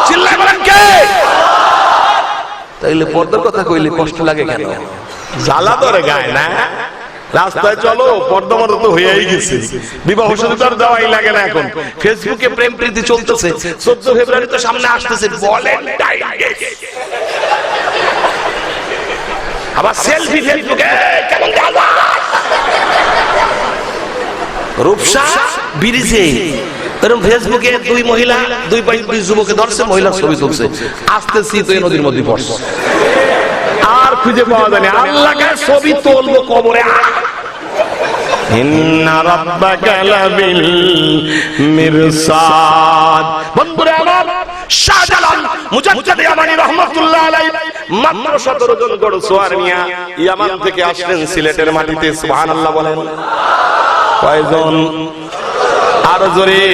চিল্লায় বলেন কে? তাইলে পর্দার কথা কইলে কষ্ট লাগে কেন? জ্বালা ধরে গায় না? রাস্তায় চলো, পর্দা মর্দা তো হয়েই গেছে, বিবাহ শুরু তার দেওয়াই লাগে না এখন। ফেসবুকে প্রেম প্রীতি চলতেছে, 14 ফেব্রুয়ারি তো সামনে আসতেছে, বলেন আবার সেলফি ফেসবুকে কেমন দাদা রূপসা ব্রিজে এরকম ফেসবুকে দুই মহিলা, দুই যুবকে ধরছে, মহিলার ছবি তুলছে, আসতেছি তো এই নদীর মধ্যে পড়ছে, আর খুঁজে পাওয়া যায় না। আল্লাহকে ছবি তুলবো কবরে, ইন্না রাব্বাকা লাবিল মিরসাদ। বন্ধুরা আমার, শাহজালাল মুজাদ্দিদ ইয়ামানি রাহমাতুল্লাহ আলাইহি মাত্র 17 জন ঘোড়সওয়ার নিয়ে ইয়ামান থেকে আসলেন সিলেটের মাটিতে। সুবহানাল্লাহ বলেন। কয়জন? আরো জোরে।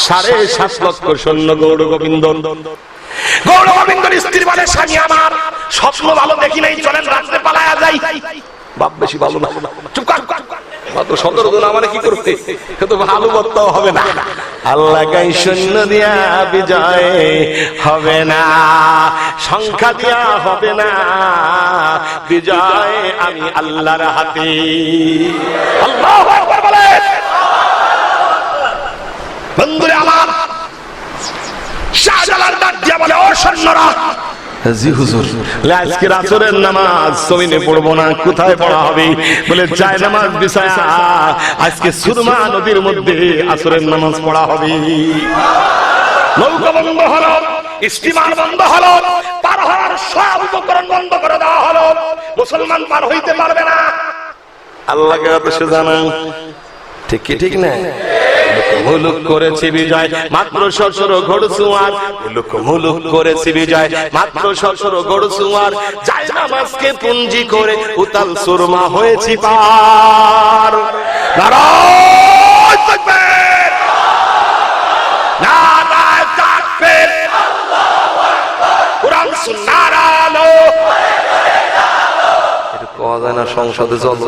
7.5 লক্ষ সৈন্য। গৌর গোবিন্দ, গৌর গোবিন্দর স্ত্রী বলে, স্বামী আমার, স্বপ্ন ভালো দেখি নাই, চলেন রাত্রে পালায়া যাই। বাপ বেশি ভালো না, চুপ কর। মাত্র 17 জন, আমার কি করতে? তো ভালো বর্তাও হবে না। আল্লাহ গাই সৈন্য দিয়া বিজয় হবে না, সংখ্যা দিয়া হবে না, বিজয় আমি আল্লাহর হাতে। আল্লাহু আকবার বলেন। বন্ধুরা আমার, শাহজালাল ডাক দিয়া বলে, ও সৈন্যরা, জি হুজুর, আজকে আসরের নামাজ জমিনে পড়বো না, কোথায় পড়া হবে? বলে যায় নামাজ বিছায়া আজকে সুরমা নদীর মধ্যে আসরের নামাজ পড়া হবে। নৌকা বন্ধ হলো, স্টিমার বন্ধ হলো, পার হওয়ার সব উপকরণ বন্ধ করে দেওয়া হলো, মুসলমান পার হইতে পারবে না। আল্লাহকে এত সে জানা ঠিক কি ঠিক না? মুলুক করেছে বিজয়, মাত্র 17 ঘোড়সওয়ার। মুলুক করেছে বিজয়, মাত্র 17 ঘোড়সওয়ার। যায় নামাজকে পুঞ্জি করে উতাল সুরমা হয়েছি পার। নারায়ে তাকবীর, নারায়ে তাকবীর, কুরআন সুন্নাহর আলো। এটা কোয়া যায় না সংসদে চলো,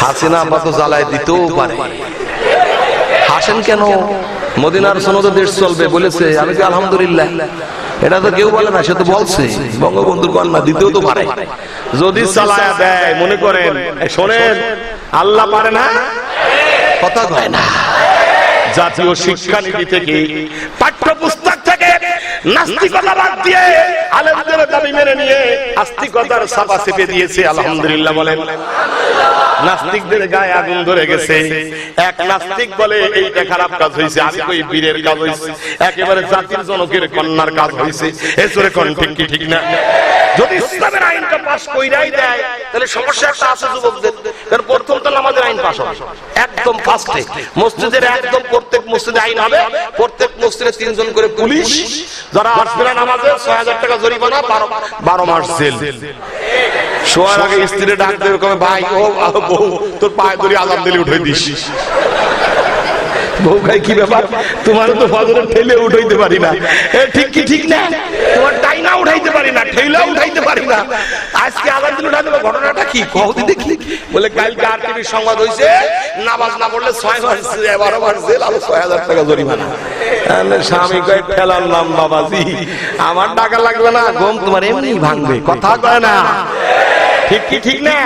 হাসিনা আপাতত জ্বালায় দিতেও পারে। হাসেন কেন? মদিনার সনদে দেশ চলবে বলেছে, আমি কি আলহামদুলিল্লাহ? এটা তো কেউ বলে না, সে তো বলছে বঙ্গবন্ধুর কন্যা, দিতেও তো পারে। যদি চালায়া দেয়, মনে করেন, শোনেন, আল্লাহ পারে না? কথা কয় না। জাতীয় শিক্ষানীতি থেকে, পাঠ্যপুস্তক থেকে নাস্তিকতা বাদ দিয়ে আলেমদের দাবি মেনে নিয়ে আস্তিকতার ছাপা চেপে দিয়েছে। আলহামদুলিল্লাহ বলেন। নাস্তিকদের গায়ে আগুন ধরে গেছে। এক নাস্তিক বলে এইটা খারাপ কাজ হয়েছে, আমি কই বীরের কাজ হয়েছে, একেবারে জাতির জনকের কন্যার কাজ হয়েছে। এসরে কোন ঠিক কি ঠিক না? যদি ইসলামের আইনটা পাস কইরাই দেয়, তাহলে সমস্যা একটা আছে যুবকদের। কারণ প্রথম তো নামাজের আইন পাস হবে একদম ফার্স্টে, মসজিদের একদম প্রত্যেক মসজিদে আইন হবে, প্রত্যেক মসজিদে 3 জন করে পুলিশ, যারা আসবে না নামাজে 6,000 টাকা জরিমানা, 12 মাস জেল। শোয়ার আগে স্ত্রী ডাক দেবে, কবে ভাই ও বউ তোর পায়ে ধরে আজান দিলে উঠে দিস। বউ ভাই কি ব্যাপার, তোমার তো ফজরের ঠেলে উঠাইতে পারি না। ঠিক কি ঠিক না? তোমার টাইনা উঠাইতে পারি না, ঠেলা উঠাইতে পারি না, আজকে আজান দিলে উঠাই দেবো। ঘটনাটা কি কও দেখি। বলে কালকে আরটিভির সংবাদ হয়েছে, নামাজ না পড়লে 6 মাস 12 মাস জেল আর 6,000 টাকা জরিমানা। স্বামী কয় ঠেলার নাম বাবাজি, আমার টাকা লাগবে না, ঘুম তোমার এমনি ভাঙবে। কথা কয় না, ঠিক কি ঠিক না?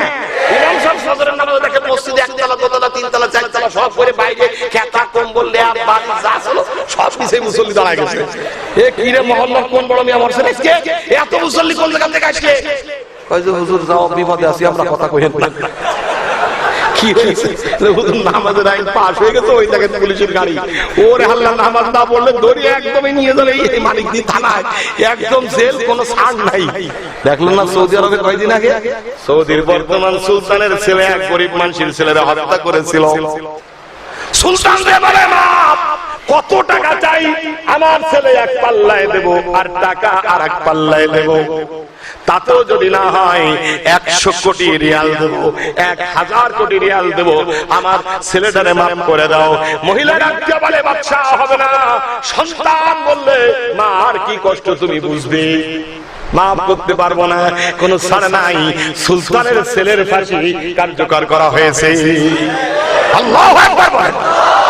ইমাম সাহেব ফজরের নামাজে দেখে মসজিদে 1 তলা 2 তলা 3 তলা 4 তলা সব করে বাইরে খেতা কম্বল লেয়া বাড়ি যা ছিল সব পিছে মুসল্লি দাঁড়ায় গেছে। এ কি রে মহল্লার কোন বড় মিয়া মরছে আজকে? এত মুসল্লি কোন জায়গা থেকে আসছে? কয় যে হুজুর যাও, বিপদে আছি আমরা, কথা কইেন না। কি হয়েছে? হুজুর নামাজের আইন পাস হয়ে গেছে, ওই জায়গায় পুলিশের গাড়ি। ওরে আল্লাহ, নামাজ না পড়লে ধরে একদমই নিয়ে যাবে এই মানিকদি থানায়, একদম জেল, কোনো ছাড় নাই। দেখলেন না সৌদি আরবে কয়দিন আগে সৌদির বর্তমান সুলতানের ছেলে এক গরিব মানুষের ছেলেরা হত্যা করেছিল। সুলতান রে বলে মা কত টাকা চাই? আমার ছেলে এক পাল্লায় দেব আর টাকা আর এক পাল্লায় দেব, তাতেও যদি না হয় 100 কোটি রিয়াল দেব, 1000 কোটি রিয়াল দেব, আমার ছেলেটারে মাফ করে দাও। মহিলা ডাকতে বলে বাদশা হবে না। সন্তান বললে মা আর কি কষ্ট তুমি বুঝবে, মাফ করতে পারবো না, কোন ছাড় নাই। সুলতানের ছেলের ফাঁসি কার্যকর করা হয়েছে। আল্লাহু আকবার বলেন।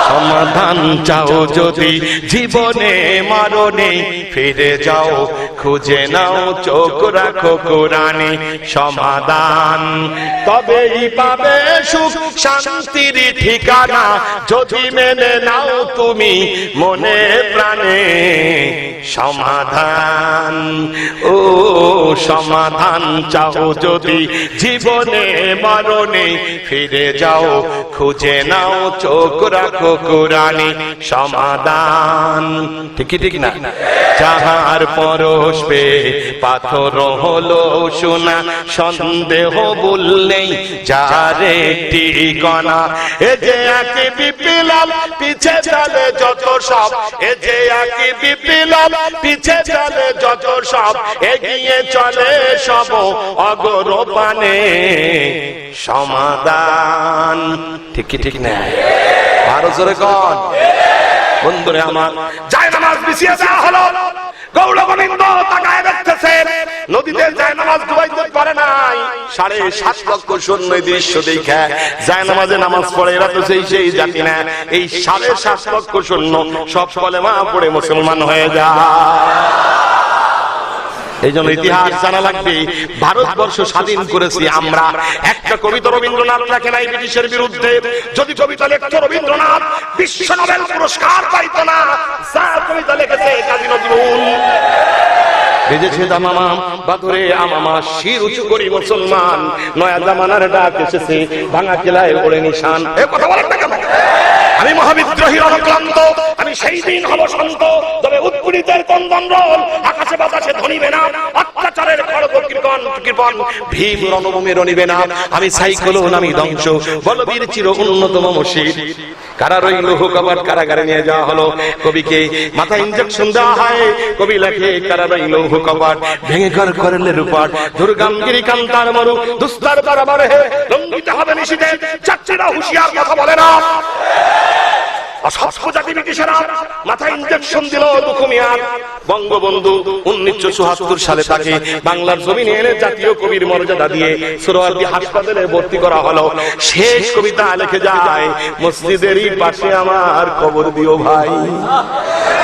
সমাধান চাও যদি জীবনে মরণে, ফিরে যাও খুঁজে নাও চোখ রাখো কোরআনে। সমাধান তবেই পাবে সুখ শান্তির ঠিকানা, যদি মেনে নাও তুমি মনে প্রাণে। সমাধান ও সমাধান চাও যদি জীবনে মরণে, ফিরে যাও খুঁজে নাও চোখ রাখো কোরআনে। সমাধান ঠিক ঠিক না? যাহার পরশবে পাথর হলো সোনা, সন্দেহ বললেই যার একটি কণা। এ যে একই বিপ্লব পিছে চলে যত সব, এ যে একই বিপ্লব পিছে চলে যত সব, এগিয়ে চলে সব অগরপানে। সমাধান ঠিক ঠিক না? আরো জোরে কোন বন্ধুরে আমার। যায় নামাজ বিছিয়ে দেওয়া হলো, গৌরগোবিন্দ তাকায় দেখতেছে, নদীতে যায় নামাজ ডুবাইতে পারে নাই। 7.5 লক্ষ সৈন্য দৃশ্য দেখে যায় নামাজে নামাজ পড়ে। এরা তো সেই জাতি না। এই 7.5 লক্ষ সৈন্য সব কলেমা পড়ে মুসলমান হয়ে যায়। এই জন্য ইতিহাস জানা লাগবে। ভারতবর্ষ স্বাধীন করেছি আমরা। একটা কবিতা রবীন্দ্রনাথ লেখে নাই ব্রিটিশের বিরুদ্ধে। যদি কবিতা লিখত রবীন্দ্রনাথ বিশ্ব নোবেল পুরস্কার পাইত না। যা কবিতা লিখেছে কাজী নজরুল। বেজেছে দামামা বাদরে আমামা, শির উঁচু করি মুসলমান, নয়া জামানার ডাক এসেছে, ভাঙা কেলায় ওড়ে নিশান। এ কথা বলেন না কেন? আমি মহাবিদ্রোহীর অনক্লান্ত, আমি সেই দিন হব শান্ত, তবে উৎপীড়িতের কন্দন রোল আকাশে বাতাসে ধনিবে না, অত্যাচারের খড়গ কৃপণ ভীম রণভূমে রণিবে না। আমি সাইক্লোন, আমি ধ্বংস, বলবীর চির উন্নতম মশির। কারা রইল হুকাবাদ, কারাগারে নিয়ে যাওয়া হলো। কবিকে মাথা ইনজেকশন দেওয়া হয়। কবি লেখে কারা রইল হুকাবাদ, ভেঙে ঘর করলে রূপার, দুর্গামগিরি কান্তার মরু, দুস্তার বারবার হে, রঙ্গিতে হবে নিশিতে, চাচ্চিরা হুঁশিয়ার কথা বলে না। অসভ্য জাতি ব্রিটিশেরা মাথায় ইনজেকশন দিল দুখুমিয়ার। বঙ্গবন্ধু 1974 সালে তাকে বাংলার জমিনে এনে জাতীয় কবির মর্যাদা দিয়ে সোহরাওয়ার্দী হাসপাতালে ভর্তি করা হলো। শেষ কবিতা লিখে যায়, মসজিদেরই পাশে আমার কবর দিও ভাই,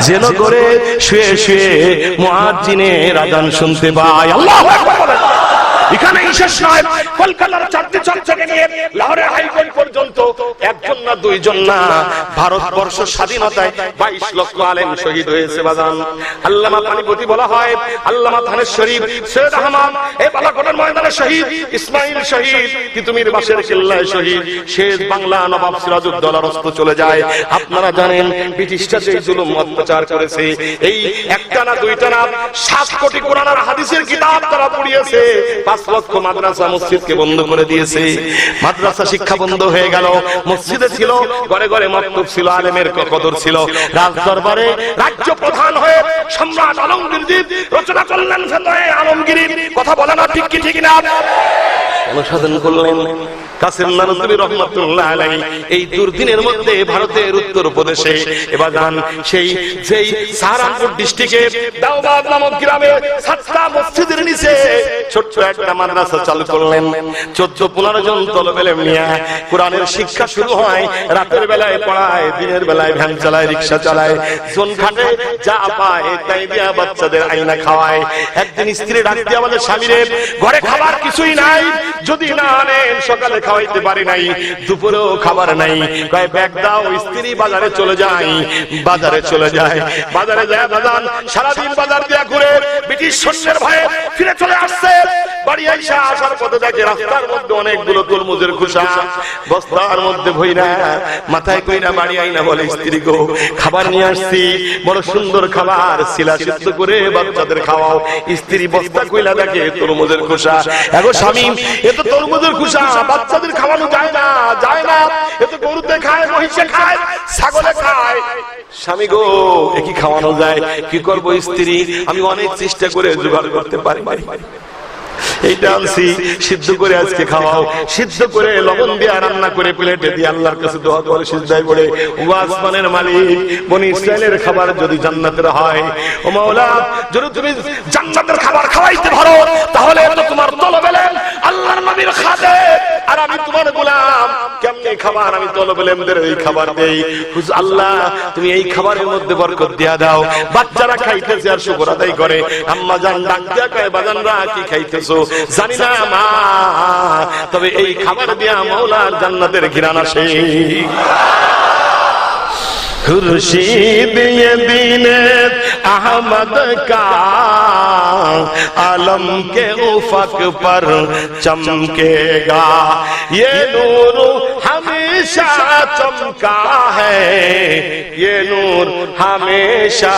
যেন করে শুয়ে শুয়ে মুয়াজ্জিনের আযান শুনতে পাই। আল্লাহু আকবার বলেন। এখানে শেষ নয়, কলকাতার চারটি চর্চাকে নিয়ে লাহোরের হাইকোর্ট পর্যন্ত একজন না দুইজন না, ভারতবর্ষ স্বাধীনতায় 22 লক্ষ আলেম শহীদ হয়েছে বাজান। আল্লামা পানিপতি বলা হয়, আল্লামা থানের শরীফ, সৈয়দ আহমদ এই বালাকোটের ময়দানে শহীদ, ইসমাইল শহীদ, তিতুমির বাসের কেল্লায় শহীদ, শেষ বাংলা নবাব সিরাজউদ্দৌলার অস্ত্র চলে যায়। আপনারা জানেন ব্রিটিশরা যে জুলুম অত্যাচার করেছে, এই একটা না দুইটা না 7 কোটি কোরআন আর হাদিসের কিতাব তারা পুড়িয়েছে। 5 লক্ষ মাদ্রাসা মসজিদকে বন্ধ করে দিয়েছে। মাদ্রাসা শিক্ষা বন্ধ হয়ে গেল। মসজিদে ছিল, ঘরে ঘরে মক্তব ছিল, আলেমের কদর ছিল। রাজ দরবারে রাজ্য প্রধান হয়ে সম্রাট আলমগীর রচনা করলেন ফতোয়া আলমগীর। কথা বলে না ঠিক কি ঠিক না? অনুশোধন করলেন কাসিম নানুতুবি রহমাতুল্লাহ আলাইহি। এই দুর্দিনের মধ্যে ভারতের উত্তর প্রদেশে এবার সেই সাহারানপুর ডিস্ট্রিক্টে দাওবাদ নামক গ্রামে 7টা মসজিদের নিচে ছোট্ট একটা মাদ্রাসা চালু করলেন। 14-15 জন তলবে ইলম নিয়ে কোরআনের শিক্ষা শুরু হয়। রাতের বেলায় পড়ায়, দিনের বেলায় ভ্যান চালায়, রিকশা চালায়, জোন খাটে, যা পায় তাই দিয়া বাচ্চাদের আইনা খাওয়ায়। একদিন স্ত্রী ডাক দিয়ে আমাদের স্বামীরে, ঘরে খাবার কিছুই নাই, যদি না আনেন সকালে খাওয়াইতে পারি নাই, দুপুরেও খাবার নাই, কয় ব্যাগ দাও। স্ত্রী বাজারে চলে যায়। বাজারে যায় বাজান, সারাদিন বাজার দিয়া ঘুরে ব্রিটিশ সৈন্যের ভয়ে ফিরে চলে আসছে। বাড়ি আইসা আসার পথে দেখে রাস্তার মধ্যে অনেকগুলো তরমুজের খোসা বস্তার মধ্যে ভইরা, মাথায় কইরা বাড়ি আইনা বলে, স্ত্রী গো, খাবার নিয়ে আসছি, বড় সুন্দর খাবার, শিলা সিদ্ধ করে বাচ্চাদের খাওয়াও। স্ত্রী বস্তা কইলা দেখে তরমুজের খোসা। এগো স্বামী, এ তো তরমুজের খোসা, বাচ্চাদের খাওয়ানো যায় না। এ তো গরুতে খায়, মহিষে খায়, ছাগলে খায়। স্বামী গো, এ কি খাওয়ানো যায়? কি করবো স্ত্রী, আমি অনেক চেষ্টা করে জোগাড় করতে পারি, এইটা আনছি, সিদ্ধ করে আজকে খাওয়াও। সিদ্ধ করে লবণ দিয়ে রান্না করে প্লেটে দিয়ে আল্লাহর কাছে দোয়া করে সিজদায় পড়ে, ও আসমানের মালিক, বনি ইসরাইলের খাবার যদি জান্নাতের হয়, ও মাওলা যদি তুমি জান্নাতের খাবার খাওয়াইতে পারো, তাহলে তো তোমার তলব এলেম আল্লাহর নবীর খাদেম, আর আমি তোমার গোলাম। কেমনে খাবার? আমি তলব এলেমদের এই খাবার দেই। হুজুর আল্লাহ, তুমি এই খাবারের মধ্যে বরকত দিয়া দাও। বাচ্চারা খাইতেছে আর শুকর আদায় করে। আম্মা জান ডাক দিয়া কয়, বাজানরা কি খাইতেছো? জানি না মা, তবে এই খাবার দিয়া মাওলার জান্নাতের ঘিরান আসে। खुर्शीद ये दीने अहमद का आलम के उफक पर चमकेगा, ये नूर हमेशा चमका है, ये नूर हमेशा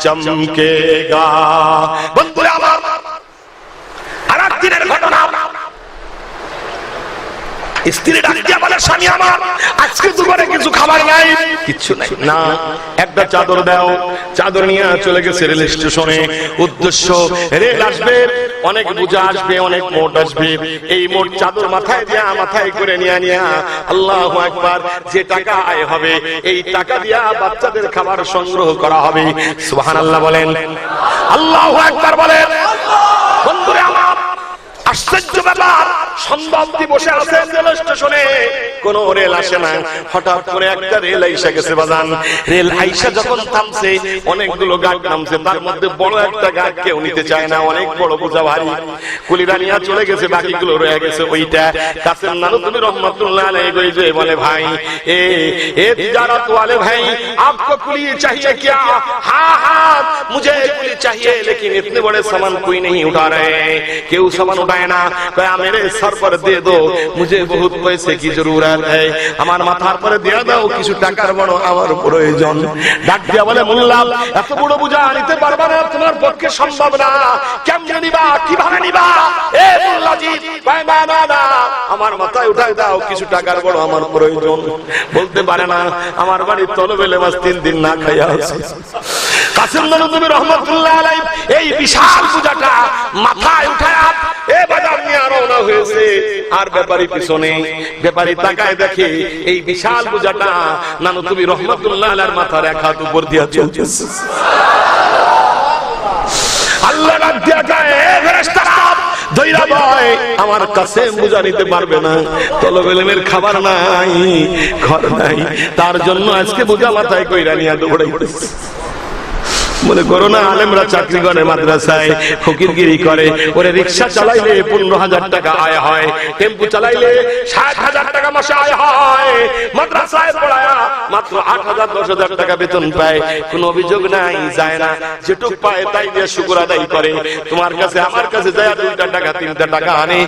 चमकेगा। बंधुरा আমার আরেক দিনের ঘটনা, স্ত্রী ডাক দিয়া বলে, স্বামী আমার আজকে দুপুরে কিছু খাবার নাই, কিচ্ছু নাই। না, একটা চাদর দাও। চাদর নিয়ে চলে গেছে রেল স্টেশনে। উদ্দেশ্য, রেল আসবে, অনেক বোঝা আসবে, অনেক মোট আসবে। এই মোট চাদর মাথায় দিয়া, মাথায় করে নিয়ে নিয়া, আল্লাহু আকবার, যে টাকা আয় হবে এই টাকা দিয়া বাচ্চাদের খাবার সংগ্রহ করা হবে। সুবহানাল্লাহ বলেন, আল্লাহু আকবার বলেন। বন্ধুরা আমার, আশ্চর্য ব্যাপার, সন্ধ্যা অবধি বসে আছেন রেল স্টেশনে, কোন রেল আসে না। হঠাৎ করে একটা রেল আইসা গেছে বাজান। রেল আইসা যখন থামছে, অনেকগুলো গাড়ি নামছে, তার মধ্যে বড় একটা গাড়ি কেউ নিতে চায় না, অনেক বড় বোঝা ভারী। কুলিরা নিয়ে চলে গেছে, বাকিগুলো রয়ে গেছে ওইটা। কাসেম নানুতুবি রহমাতুল্লাহ আলাইহি গইছে, বলে ভাই, এ तिजारत वाले भाई, आपको कुली चाहिए क्या? हाँ हाँ मुझे कुली चाहिए, लेकिन इतने बड़े सामान कोई नहीं उठा रहे हैं। क्यों सामान उठाए ना? कहा मेरे सर पर दे दो, मुझे बहुत पैसे की जरूरत है। আমার মাথার পরে দিয়ে দাও, কিছু টাকার বড় আমার প্রয়োজন। ডাক দিয়া বলে, মোল্লা এত বড় বোঝা নিতে পারবা না, তোমার পক্ষে সম্ভব না। কেমনে নিবা, কিভাবে নিবা? এ মোল্লাজি, না না না, আমার মাথায় উঠাই দাও, কিছু টাকার বড় আমার প্রয়োজন। বলতে পারে না, আমার বাড়ির তলবেলে মাস 3 দিন না খাইয়া আছে। কাসেম নানুতুবি রহমাতুল্লাহ আলাইহি এই বিশাল বোঝাটা মাথায় উঠায়া এ বাজার নিয়ে রওনা হয়েছে। আর ব্যাপারী পিছনে, ব্যাপারী তাকায় দেখে এই বিশাল বোঝাটা নানুতুবি রহমাতুল্লাহ আলাইহির মাথার এক হাত উপর দিয়া চলতেছে। আল্লাহ ডাক দিয়া কয়, এ ফেরেশতারা দইরা বয়, আমার কাছে বোঝা নিতে পারবে না, তলবে ইলমের খাবার নাই, ঘর নাই, তার জন্য আজকে বোঝা মাথায় কইরা নিয়ে দৌড়াইতেছে। মনে করো না আলেমরা চাকরি করে, মাদ্রাসায় ফকিরগিরি করে, ওরে রিকশা চালাইলে 15,000 টাকা আয় হয়, টেম্পু চালাইলে 60,000 টাকা মাসে আয় হয়, মাদ্রাসায় পড়ায়া মাত্র 8,000 10,000 টাকা বেতন পায়, কোনো অভিযোগ নাই, যায় না, যেটুক পায় তাই দিয়ে শুকর আদায় করে। তোমার কাছে আমার কাছে যায় 2টা টাকা 3টা টাকা আনে।